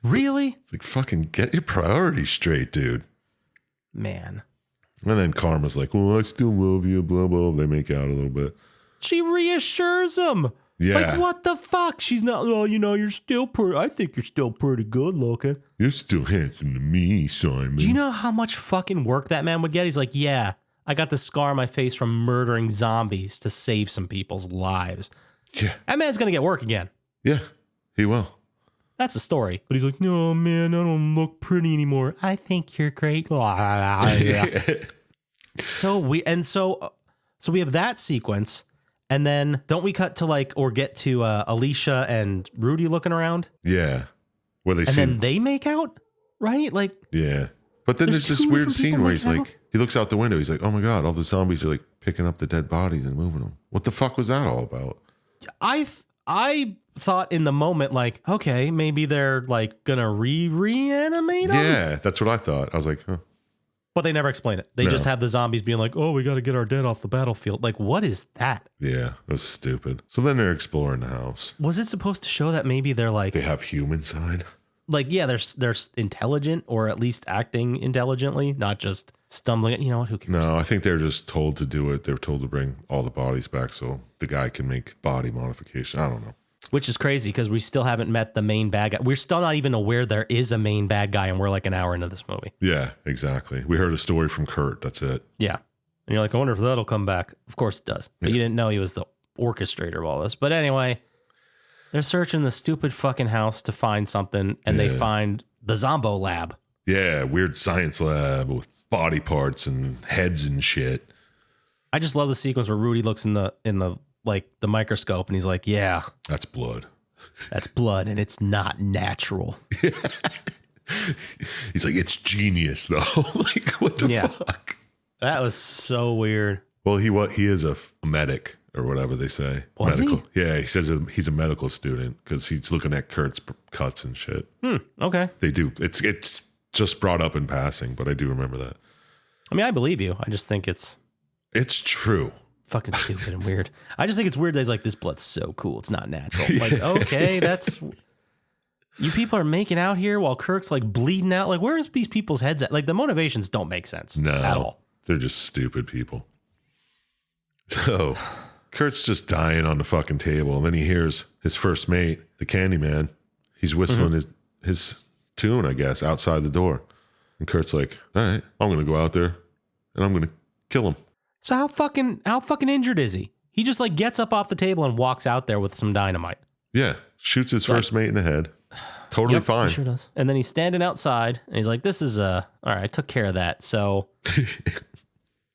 Really? It's like, fucking get your priorities straight, dude. Man. And then Karma's like, well, I still love you, blah, blah. They make out a little bit. She reassures him. Yeah. Like, what the fuck? She's not, oh, you're still I think you're still pretty good looking. You're still handsome to me, Simon. Do you know how much fucking work that man would get? He's like, yeah, I got the scar on my face from murdering zombies to save some people's lives. Yeah. That man's going to get work again. Yeah, he will. That's the story. But he's like, no, man, I don't look pretty anymore. I think you're great. So we have that sequence. And then don't we cut to or get to Alicia and Rudy looking around? Yeah. Where they then they make out, right? Like, yeah. But then there's this two weird different scene people where he's making like, he looks out the window. He's like, oh my God, all the zombies are like picking up the dead bodies and moving them. What the fuck was that all about? I thought in the moment, like, okay, maybe they're like gonna reanimate them. Yeah, that's what I thought. I was like, huh. But they never explain it. They just have the zombies being like, oh, we got to get our dead off the battlefield. Like, what is that? Yeah, it was stupid. So then they're exploring the house. Was it supposed to show that maybe they're like, They have human side. like, yeah, they're intelligent or at least acting intelligently, not just stumbling. You know what? Who cares? No, I think they're just told to do it. They were told to bring all the bodies back so the guy can make body modification. I don't know. Which is crazy because we still haven't met the main bad guy. We're still not even aware there is a main bad guy, and we're like an hour into this movie. Yeah, exactly. We heard a story from Kurt. That's it. Yeah. And you're like, I wonder if that'll come back. Of course it does. But you didn't know he was the orchestrator of all this. But anyway, they're searching the stupid fucking house to find something, and they find the Zombo lab. Yeah, weird science lab with body parts and heads and shit. I just love the sequence where Rudy looks in the like the microscope and he's like, yeah, That's blood. that's blood and it's not natural. He's like, it's genius though. Like, what the fuck? That was so weird. Well, he is a medic or whatever they say. Was medical. he? Yeah, he says he's a medical student because he's looking at Kurt's cuts and shit. Okay. They do. It's just brought up in passing, but I do remember that. I mean, I believe you. I just think it's It's true. fucking stupid and weird. I just think it's weird that he's like, this blood's so cool. It's not natural. Like, okay, that's... You people are making out here while Kirk's like bleeding out. Like, where's these people's heads at? Like, the motivations don't make sense at all. They're just stupid people. So Kurt's just dying on the fucking table. And then he hears his first mate, the Candyman. He's whistling his tune, I guess, outside the door. And Kurt's like, all right, I'm going to go out there and I'm going to kill him. So how fucking injured is he? He just like gets up off the table and walks out there with some dynamite. Yeah. Shoots his first mate in the head. Totally fine. He sure does. And then he's standing outside and he's like, this is all right, I took care of that. So,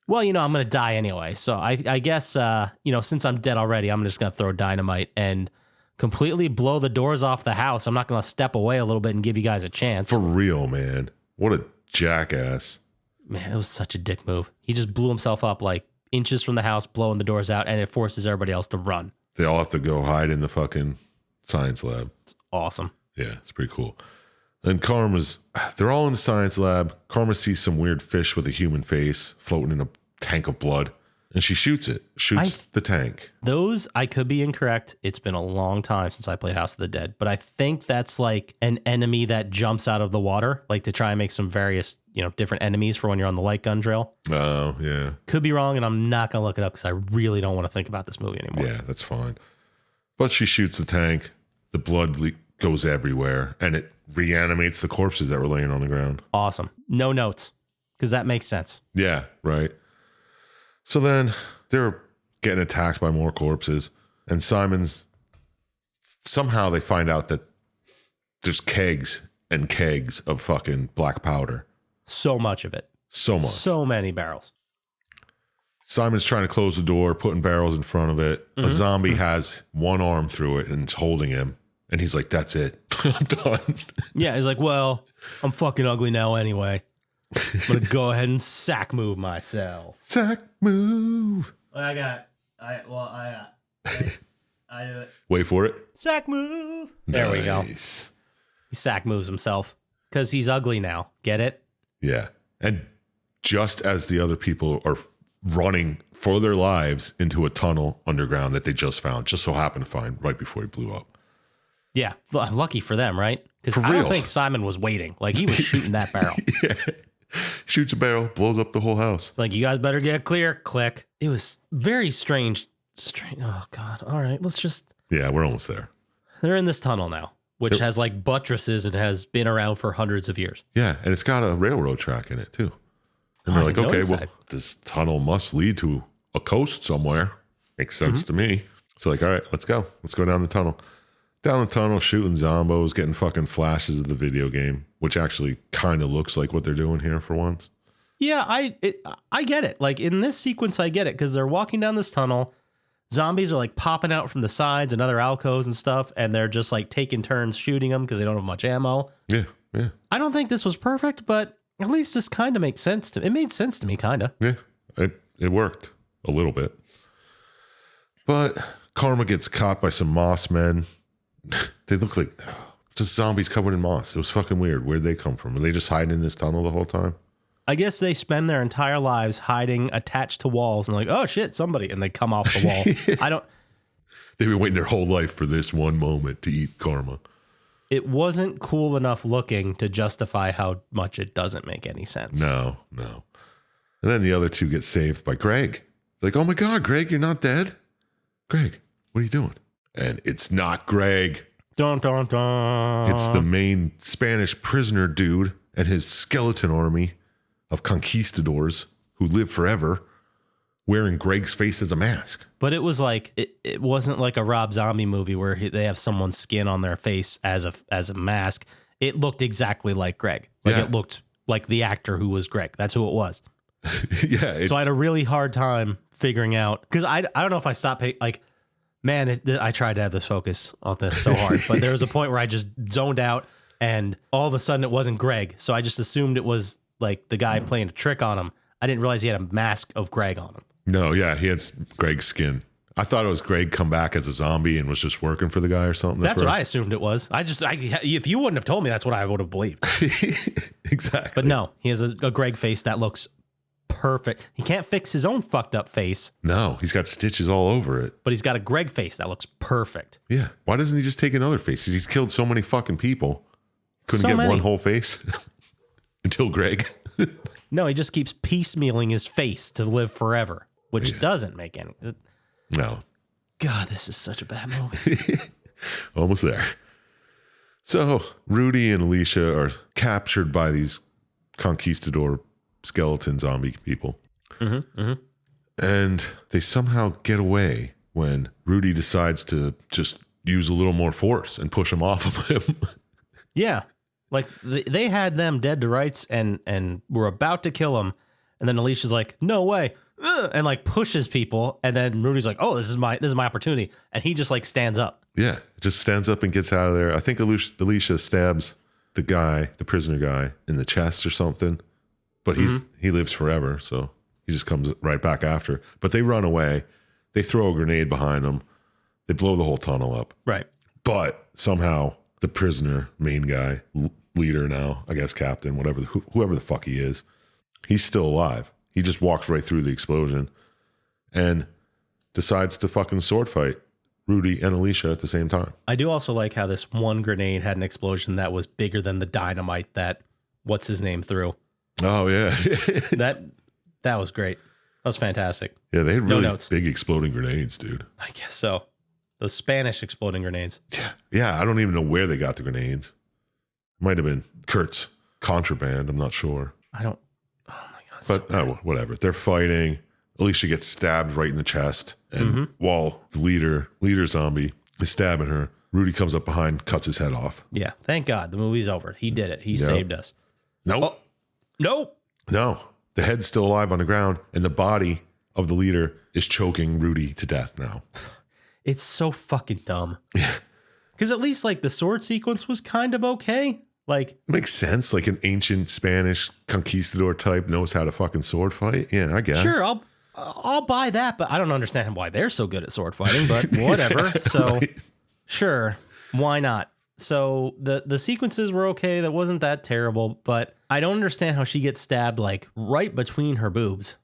well, I'm going to die anyway. So I guess, since I'm dead already, I'm just going to throw dynamite and completely blow the doors off the house. I'm not going to step away a little bit and give you guys a chance. For real, man. What a jackass. Man, it was such a dick move. He just blew himself up like inches from the house, blowing the doors out, and it forces everybody else to run. They all have to go hide in the fucking science lab. It's awesome. Yeah, it's pretty cool. And they're all in the science lab. Karma sees some weird fish with a human face floating in a tank of blood. And she shoots it. Shoots the tank. Those, I could be incorrect. It's been a long time since I played House of the Dead. But I think that's like an enemy that jumps out of the water, like to try and make some various, different enemies for when you're on the light gun drill. Oh, yeah. Could be wrong, and I'm not going to look it up because I really don't want to think about this movie anymore. Yeah, that's fine. But she shoots the tank. The blood goes everywhere. And it reanimates the corpses that were laying on the ground. Awesome. No notes, because that makes sense. Yeah, right. So then they're getting attacked by more corpses, and somehow they find out that there's kegs and kegs of fucking black powder. So much of it. So much. So many barrels. Simon's trying to close the door, putting barrels in front of it. A zombie has one arm through it and it's holding him. And he's like, that's it. I'm done. Yeah, he's like, well, I'm fucking ugly now anyway. I'm going to go ahead and sack move myself. Sack move. I do it. Wait for it. Sack move. There we go. Nice. He sack moves himself because he's ugly now. Get it? Yeah. And just as the other people are running for their lives into a tunnel underground that they just found, just so happened to find right before he blew up. Yeah. Lucky for them, right? Because For I don't real. think Simon was waiting. Like, he was shooting that barrel. Yeah. Shoots a barrel, blows up the whole house. Like, you guys better get clear. Click. It was very strange. Oh, God. All right. Let's just... Yeah, we're almost there. They're in this tunnel now, which has, like, buttresses and has been around for hundreds of years. Yeah, and it's got a railroad track in it, too. And Oh, they're I like, didn't okay, notice well, that. this tunnel must lead to a coast somewhere. Makes sense to me. So, like, all right, let's go. Let's go down the tunnel. Down the tunnel, shooting zombos, getting fucking flashes of the video game, which actually kind of looks like what they're doing here for once. Yeah, I get it. Like, in this sequence, I get it, because they're walking down this tunnel. Zombies are, like, popping out from the sides and other alcoves and stuff, and they're just, like, taking turns shooting them because they don't have much ammo. Yeah, yeah, I don't think this was perfect, but at least this kind of makes sense to me. It made sense to me, kind of. yeah. It worked a little bit. But Karma gets caught by some moss men. They look like just zombies covered in moss. It was fucking weird. Where'd they come from? Were they just hiding in this tunnel the whole time? I guess they spend their entire lives hiding attached to walls and like, oh shit, somebody, and they come off the wall. I don't. They've been waiting their whole life for this one moment to eat Karma. It wasn't cool enough looking to justify how much it doesn't make any sense. No. And then the other two get saved by Greg. Like, oh my God, Greg, you're not dead? Greg, what are you doing? And it's not Greg. Dun, dun, dun. It's the main Spanish prisoner dude and his skeleton army of conquistadors who live forever wearing Greg's face as a mask. But it was like it wasn't like a Rob Zombie movie where they have someone's skin on their face as a mask. It looked exactly like Greg. Like Yeah. it looked like the actor who was Greg. That's who it was. Yeah. So I had a really hard time figuring out, because I don't know if I stopped like, man, I tried to have this focus on this so hard, but there was a point where I just zoned out and all of a sudden it wasn't Greg. So I just assumed it was like the guy playing a trick on him. I didn't realize he had a mask of Greg on him. No, yeah, he had Greg's skin. I thought it was Greg come back as a zombie and was just working for the guy or something. That's what I assumed it was. If you wouldn't have told me, that's what I would have believed. Exactly. But no, he has a Greg face that looks perfect. He can't fix his own fucked up face, No, he's got stitches all over it. but he's got a Greg face that looks perfect. Yeah. Why doesn't he just take another face? He's killed so many fucking people. Couldn't So get many. one whole face until Greg. No, he just keeps piecemealing his face to live forever, which doesn't make any. No. God, this is such a bad movie. Almost there. So Rudy and Alicia are captured by these conquistador skeleton zombie people. And they somehow get away when Rudy decides to just use a little more force and push him off of him. Yeah, like they had them dead to rights and were about to kill him, and then Alicia's like, "No way," and like pushes people, and then Rudy's like, "Oh, this is my opportunity," and he just like stands up. Yeah, just stands up and gets out of there. I think Alicia stabs the prisoner guy in the chest or something, but he lives forever, so he just comes right back after. But they run away. They throw a grenade behind them. They blow the whole tunnel up. Right. But somehow the prisoner, main guy, leader now, I guess captain, whoever the fuck he is, he's still alive. He just walks right through the explosion and decides to fucking sword fight Rudy and Alicia at the same time. I do also like how this one grenade had an explosion that was bigger than the dynamite that what's his name threw. Oh yeah. That was great. That was fantastic. Yeah, they had No really notes. big exploding grenades, dude. I guess so. Those Spanish exploding grenades. Yeah, I don't even know where they got the grenades. Might have been Kurt's contraband, I'm not sure. I don't. Oh my god. But whatever. They're fighting. Alicia gets stabbed right in the chest. And while the leader zombie is stabbing her, Rudy comes up behind, cuts his head off. Yeah. Thank God the movie's over. He did it. He saved us. Nope. Nope. No. The head's still alive on the ground, and the body of the leader is choking Rudy to death now. It's so fucking dumb. Yeah. Because at least like the sword sequence was kind of okay. Like, It makes sense. Like an ancient Spanish conquistador type knows how to fucking sword fight. Yeah, I guess. sure, I'll buy that, but I don't understand why they're so good at sword fighting. But whatever. So Right. sure, why not? So the sequences were okay. That wasn't that terrible, but I don't understand how she gets stabbed like right between her boobs,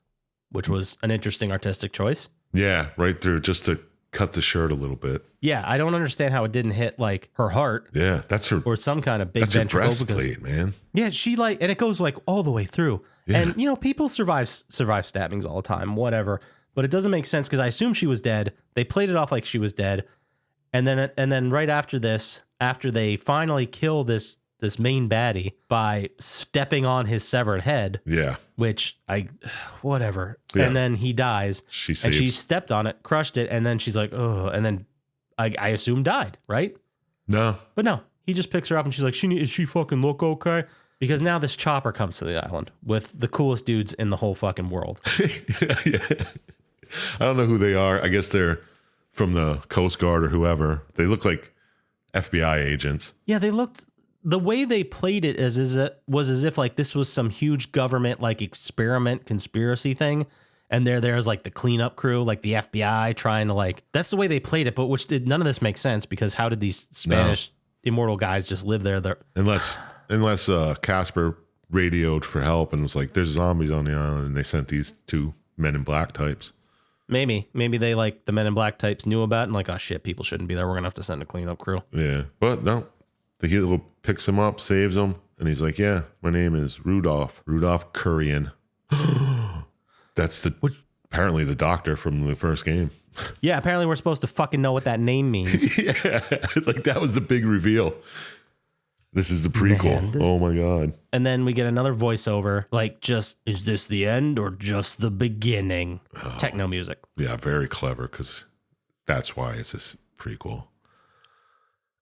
which was an interesting artistic choice. Yeah, right through just to cut the shirt a little bit. Yeah, I don't understand how it didn't hit like her heart. Yeah, that's her. Or some kind of big That's her ventricle. breastplate, man. Yeah, she like, and it goes like all the way through. Yeah. And you know, people survive stabbings all the time, whatever. But it doesn't make sense because I assume she was dead. They played it off like she was dead, and then right after this, after they finally kill this main baddie by stepping on his severed head. Yeah. Which whatever. Yeah. And then he dies. She and she saves- stepped on it, crushed it, and then she's like, oh, and then I assume died, right? No. But no, he just picks her up and she's like, is she fucking look okay? Because now this chopper comes to the island with the coolest dudes in the whole fucking world. Yeah. I don't know who they are. I guess they're from the Coast Guard or whoever. They look like FBI agents. Yeah, they looked, the way they played it was as if like this was some huge government like experiment conspiracy thing. And there's like the cleanup crew, like the FBI trying to like, that's the way they played it. But none of this makes sense because how did these Spanish immortal guys just live there? Unless Casper radioed for help and was like, there's zombies on the island. And they sent these two Men in Black types. Maybe they like the Men in Black types knew about it and like, oh shit, people shouldn't be there. We're going to have to send a cleanup crew. Yeah. But no, the hero picks him up, saves him. And he's like, yeah, my name is Rudolph Currian. That's apparently the doctor from the first game. Yeah, apparently we're supposed to fucking know what that name means. Yeah, like that was the big reveal. This is the prequel. Man, oh my God. And then we get another voiceover, like is this the end or just the beginning? Techno music. Yeah, very clever because that's why it's this prequel.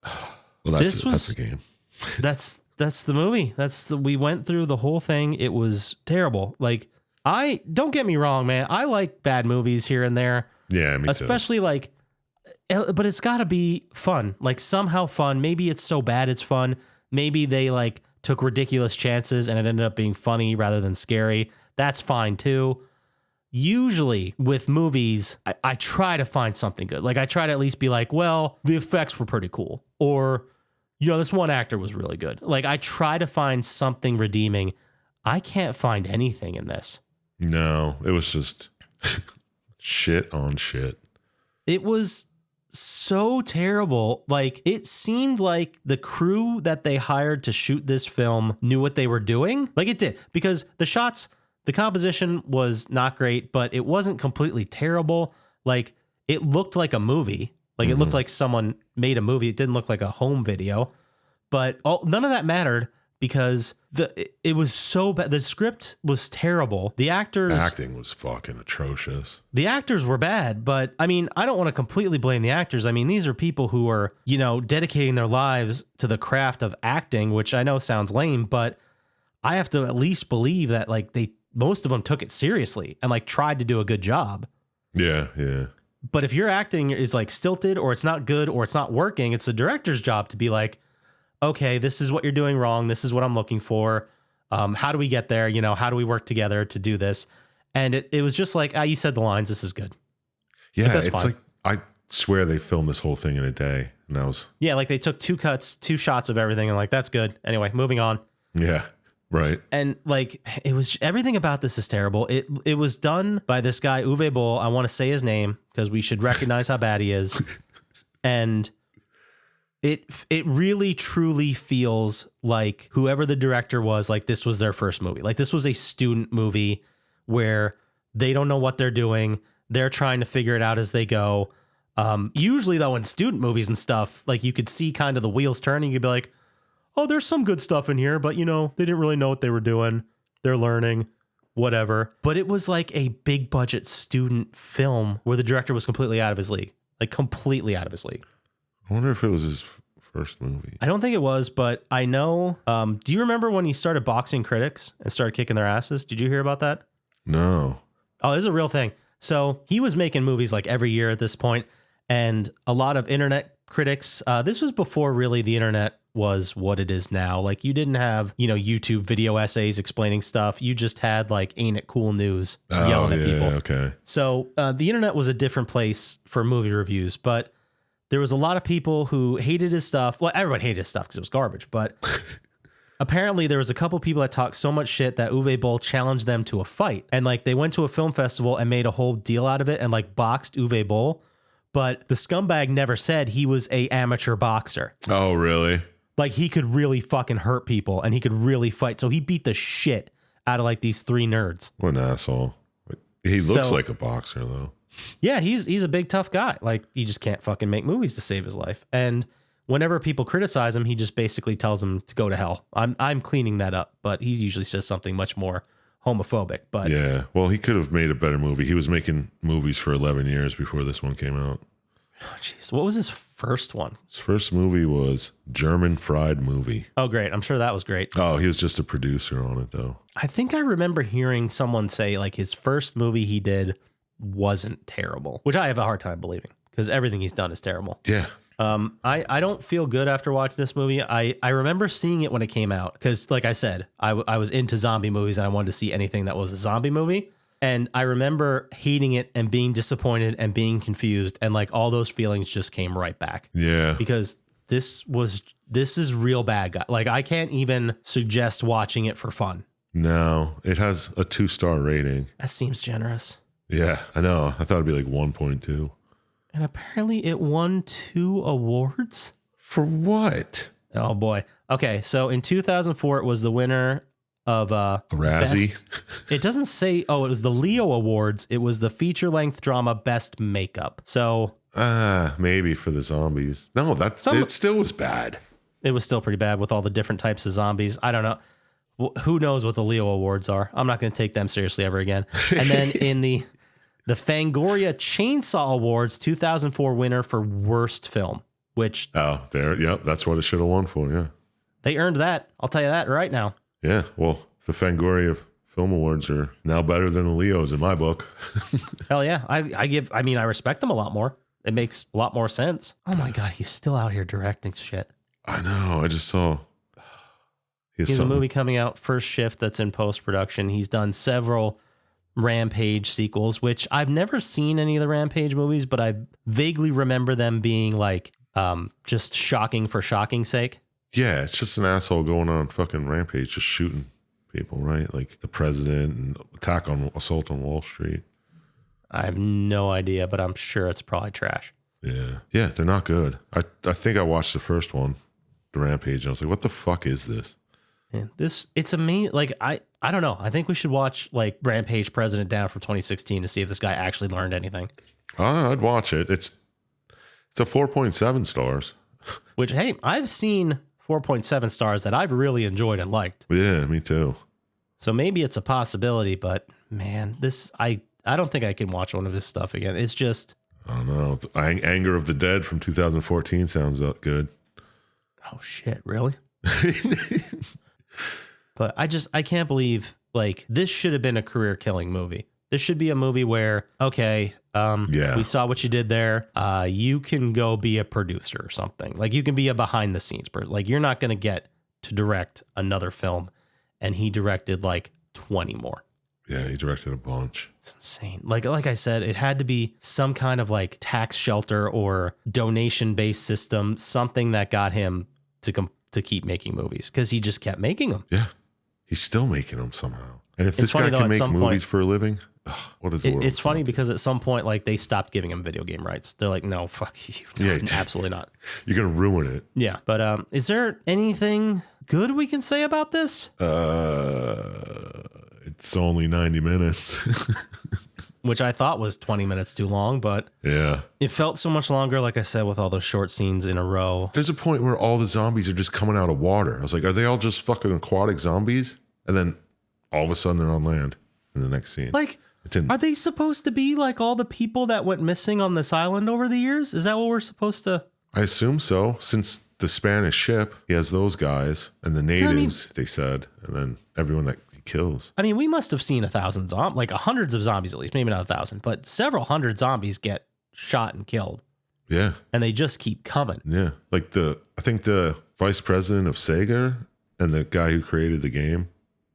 Well, that's the game. That's the movie. We went through the whole thing. It was terrible. Like, don't get me wrong, man. I like bad movies here and there. Yeah, me especially too. Like, but it's got to be fun. Like somehow fun. Maybe it's so bad it's fun. Maybe they like took ridiculous chances and it ended up being funny rather than scary. That's fine too. Usually with movies, I try to find something good. Like I try to at least be like, well, the effects were pretty cool. Or, you know, this one actor was really good. Like I try to find something redeeming. I can't find anything in this. No, it was just shit on shit. It was so terrible. Like it seemed like the crew that they hired to shoot this film knew what they were doing. Like it did, because the shots, the composition was not great, but it wasn't completely terrible. Like it looked like a movie. Like it looked like someone made a movie. It didn't look like a home video, but none of that mattered because it was so bad. The script was terrible. The acting was fucking atrocious. The actors were bad, but I mean, I don't want to completely blame the actors. I mean, these are people who are, you know, dedicating their lives to the craft of acting, which I know sounds lame, but I have to at least believe that like most of them took it seriously and like tried to do a good job. Yeah, yeah. But if your acting is like stilted or it's not good or it's not working, it's the director's job to be like, okay, this is what you're doing wrong. This is what I'm looking for. How do we get there? You know, how do we work together to do this? And it was just like, you said the lines, this is good. Yeah, it's fine. Like, I swear they filmed this whole thing in a day. And that was... Yeah, like they took 2 shots of everything and like, that's good. Anyway, moving on. Yeah, right. And like, it was, everything about this is terrible. It was done by this guy, Uwe Boll. I want to say his name because we should recognize how bad he is. And... It really truly feels like whoever the director was, like this was their first movie. Like this was a student movie where they don't know what they're doing. They're trying to figure it out as they go. Usually though, in student movies and stuff, like you could see kind of the wheels turning. You'd be like, oh, there's some good stuff in here, but you know, they didn't really know what they were doing. They're learning, whatever. But it was like a big budget student film where the director was completely out of his league, like completely out of his league. I wonder if it was his first movie. I don't think it was, but I know. Do you remember when he started boxing critics and started kicking their asses? Did you hear about that? No. Oh, this is a real thing. So he was making movies like every year at this point, and a lot of internet critics. This was before really the internet was what it is now. Like you didn't have, you know, YouTube video essays explaining stuff. You just had like, ain't it cool news yelling at people. Okay. So the internet was a different place for movie reviews, but there was a lot of people who hated his stuff. Well, everyone hated his stuff because it was garbage, but apparently there was a couple people that talked so much shit that Uwe Boll challenged them to a fight. And like they went to a film festival and made a whole deal out of it and like boxed Uwe Boll. But the scumbag never said he was a amateur boxer. Oh, really? Like he could really fucking hurt people and he could really fight. So he beat the shit out of like these three nerds. What an asshole. He looks like a boxer though. Yeah, he's a big tough guy. Like he just can't fucking make movies to save his life. And whenever people criticize him, he just basically tells them to go to hell. I'm cleaning that up, but he usually says something much more homophobic. But yeah, well, he could have made a better movie. He was making movies for 11 years before this one came out. oh, jeez, what was his first one? His first movie was German Fried Movie. Oh, great. I'm sure that was great. Oh, he was just a producer on it though. I think I remember hearing someone say like his first movie he did wasn't terrible, which I have a hard time believing because everything he's done is terrible. Yeah. I don't feel good after watching this movie. I remember seeing it when it came out because, like I said, I was into zombie movies and I wanted to see anything that was a zombie movie. And I remember hating it and being disappointed and being confused. And like all those feelings just came right back. Yeah. Because this is real bad, guy. Like I can't even suggest watching it for fun. No, it has a 2-star rating. That seems generous. Yeah, I know. I thought it'd be like 1.2. And apparently it won 2 awards. For what? Oh boy. Okay, so in 2004 it was the winner of A Razzie? It doesn't say. Oh, it was the Leo Awards. It was the feature-length drama Best Makeup. So Maybe for the zombies. No, it still was bad. it was still pretty bad with all the different types of zombies. I don't know. Who knows what the Leo Awards are? I'm not going to take them seriously ever again. And then in the Fangoria Chainsaw Awards, 2004 winner for worst film, which Yep, that's what it should have won for. Yeah. they earned that. I'll tell you that right now. Yeah, well, the Fangoria Film Awards are now better than the Leos in my book. Hell yeah. I respect them a lot more. It makes a lot more sense. Oh my God, he's still out here directing shit. I know. I just saw. He's a movie coming out first shift that's in post-production. He's done several Rampage sequels, which I've never seen any of the Rampage movies, but I vaguely remember them being like just shocking for shocking's sake. Yeah, it's just an asshole going on fucking Rampage, just shooting people, right? Like the president and assault on Wall Street. I have no idea, but I'm sure it's probably trash. Yeah. Yeah, they're not good. I think I watched the first one, the Rampage, and I was like, what the fuck is this? Yeah, it's amazing. Like, I don't know. I think we should watch like Rampage President Down from 2016 to see if this guy actually learned anything. I'd watch it. It's a 4.7 stars. Which, hey, I've seen 4.7 stars that I've really enjoyed and liked. Yeah, me too. So maybe it's a possibility, but man, I don't think I can watch one of his stuff again. It's just, I don't know. Anger of the Dead from 2014 sounds good. oh shit, really? But I can't believe like this should have been a career killing movie. This should be a movie where, okay, we saw what you did there. You can go be a producer or something. Like you can be a behind the scenes person. Like you're not going to get to direct another film. And he directed like 20 more. Yeah, he directed a bunch. It's insane. Like I said, it had to be some kind of like tax shelter or donation based system, something that got him to keep making movies because he just kept making them. Yeah, he's still making them somehow. And if this guy can make movies for a living, what is the world? It's funny because at some point, like they stopped giving him video game rights. They're like, no, fuck you. Yeah, absolutely not. You're gonna ruin it. Yeah, but is there anything good we can say about this? It's only 90 minutes. Which I thought was 20 minutes too long, but yeah, it felt so much longer, like I said, with all those short scenes in a row. There's a point where all the zombies are just coming out of water. I was like, are they all just fucking aquatic zombies? And then all of a sudden they're on land in the next scene. Like, are they supposed to be like all the people that went missing on this island over the years? Is that what we're supposed to? I assume so, since the Spanish ship, he has those guys and the natives, they said, and then everyone that he kills. I mean, we must have seen 1,000 zombies, like hundreds of zombies at least, maybe not 1,000, but several hundred zombies get shot and killed. Yeah. And they just keep coming. Yeah. Like I think the vice president of Sega and the guy who created the game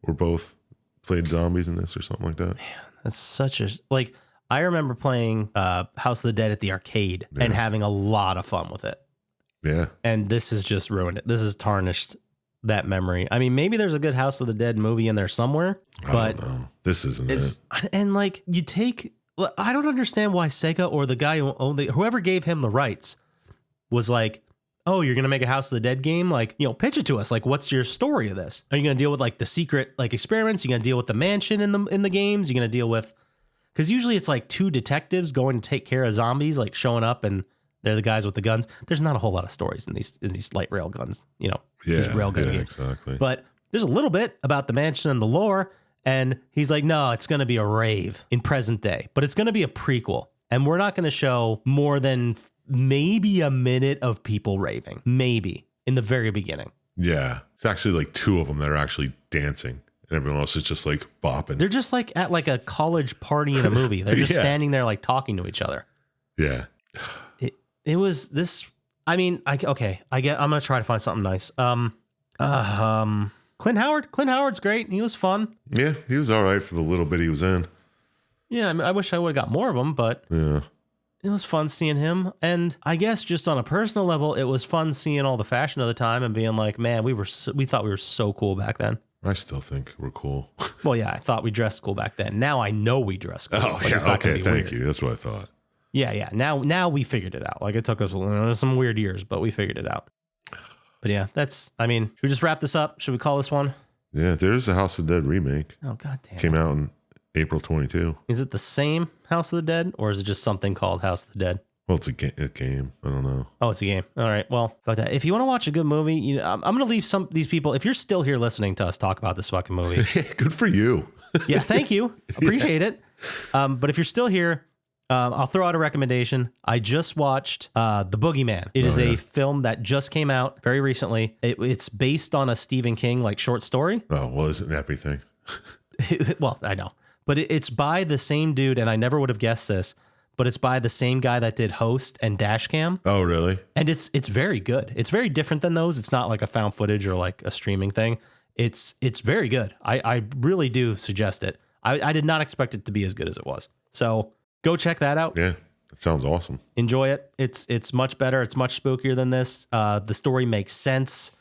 were both played zombies in this or something like that. Man, that's such a, like, I remember playing House of the Dead at the arcade and having a lot of fun with it. Yeah. And this has just ruined it. This has tarnished that memory. I mean, maybe there's a good House of the Dead movie in there somewhere, but I don't know. This isn't it's it. and like you take. I don't understand why Sega or the guy who owned whoever gave him the rights was like, oh, you're gonna make a House of the Dead game? Like, you know, pitch it to us. Like, what's your story of this? Are you gonna deal with like the secret like experiments? You gonna deal with the mansion in the games? You gonna deal with because usually it's like two detectives going to take care of zombies, like showing up and they're the guys with the guns. There's not a whole lot of stories in these light rail guns, you know, these railgun games. Exactly. But there's a little bit about the mansion and the lore. And he's like, no, it's going to be a rave in present day, but it's going to be a prequel. And we're not going to show more than maybe a minute of people raving, maybe in the very beginning. Yeah. It's actually like two of them that are actually dancing. And everyone else is just like bopping. They're just like at like a college party in a movie. They're just standing there like talking to each other. Yeah. It was this. I mean, I'm gonna try to find something nice. Clint Howard's great. He was fun. Yeah, he was all right for the little bit he was in. Yeah, I mean, I wish I would have got more of him, but Yeah. it was fun seeing him. And I guess just on a personal level, it was fun seeing all the fashion of the time and being like, man, we thought we were so cool back then. I still think we're cool. Well, yeah, I thought we dressed cool back then. Now I know we dress cool. Oh, Like, yeah. it's not gonna Okay, be thank weird. you. That's what I thought. Yeah. Now we figured it out. Like it took us some weird years, but we figured it out. But yeah, should we just wrap this up? Should we call this one? Yeah, there's a House of the Dead remake. Oh, God damn. Came out in April 22. Is it the same House of the Dead or is it just something called House of the Dead? Well, it's a game. I don't know. Oh, it's a game. All right. Well, fuck that. If you want to watch a good movie, I'm going to leave these people. If you're still here listening to us talk about this fucking movie. Good for you. Yeah, thank you. Appreciate it. But if you're still here, I'll throw out a recommendation. I just watched The Boogeyman. It is a film that just came out very recently. It's based on a Stephen King like short story. Oh, well, isn't everything? Well, I know. But it's by the same dude, and I never would have guessed this, but it's by the same guy that did Host and Dashcam. Oh, really? And it's very good. It's very different than those. It's not like a found footage or like a streaming thing. It's very good. I really do suggest it. I did not expect it to be as good as it was. So go check that out. Yeah, that sounds awesome. Enjoy it. It's much better. It's much spookier than this. The story makes sense.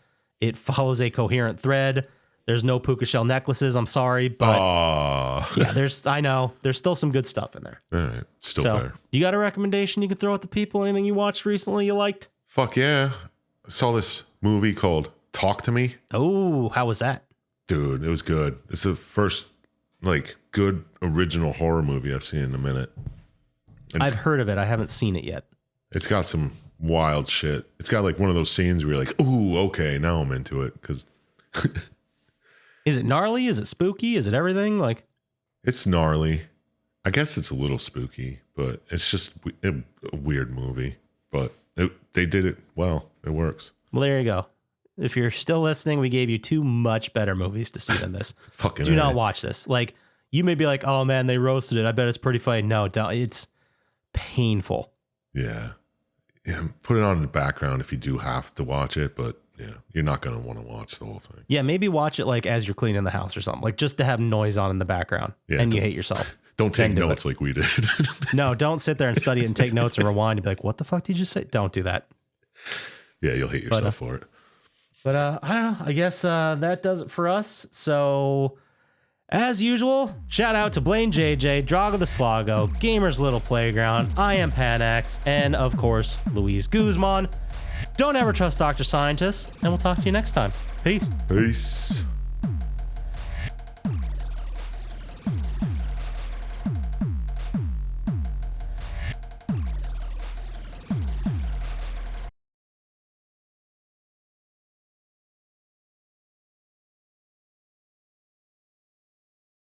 It follows a coherent thread. There's no puka shell necklaces. I'm sorry, but yeah, there's still some good stuff in there. All right, still So fair. you got a recommendation you can throw at the people? Anything you watched recently you liked? Fuck yeah. I saw this movie called Talk to Me. Oh, how was that? Dude, it was good. It's the first like good original horror movie I've seen in a minute. And I've heard of it. I haven't seen it yet. it's got some wild shit. It's got like one of those scenes where you're like, ooh, okay, now I'm into it. Because Is it gnarly? Is it spooky? Is it everything? Like, it's gnarly. I guess it's a little spooky, but it's just a weird movie. But they did it well. It works. well, there you go. If you're still listening, we gave you two much better movies to see than this. Fucking Do A. not watch this. Like, you may be like, oh man, they roasted it. I bet it's pretty funny. No, don't. It's painful. Yeah. Put it on in the background if you do have to watch it, but yeah, you're not going to want to watch the whole thing. Yeah, maybe watch it like as you're cleaning the house or something, like just to have noise on in the background, Yeah, and you don't- hate yourself. Don't take Then do notes like we did. No, don't sit there and study it and take notes and rewind and be like, what the fuck did you just say? Don't do that. Yeah, you'll hate yourself for it. But I don't know. I guess that does it for us. So, as usual, shout out to Blaine JJ, Drago the Slago, Gamers Little Playground, I am Panax, and of course, Luis Guzman. Don't ever trust Dr. Scientists, and we'll talk to you next time. Peace. Peace.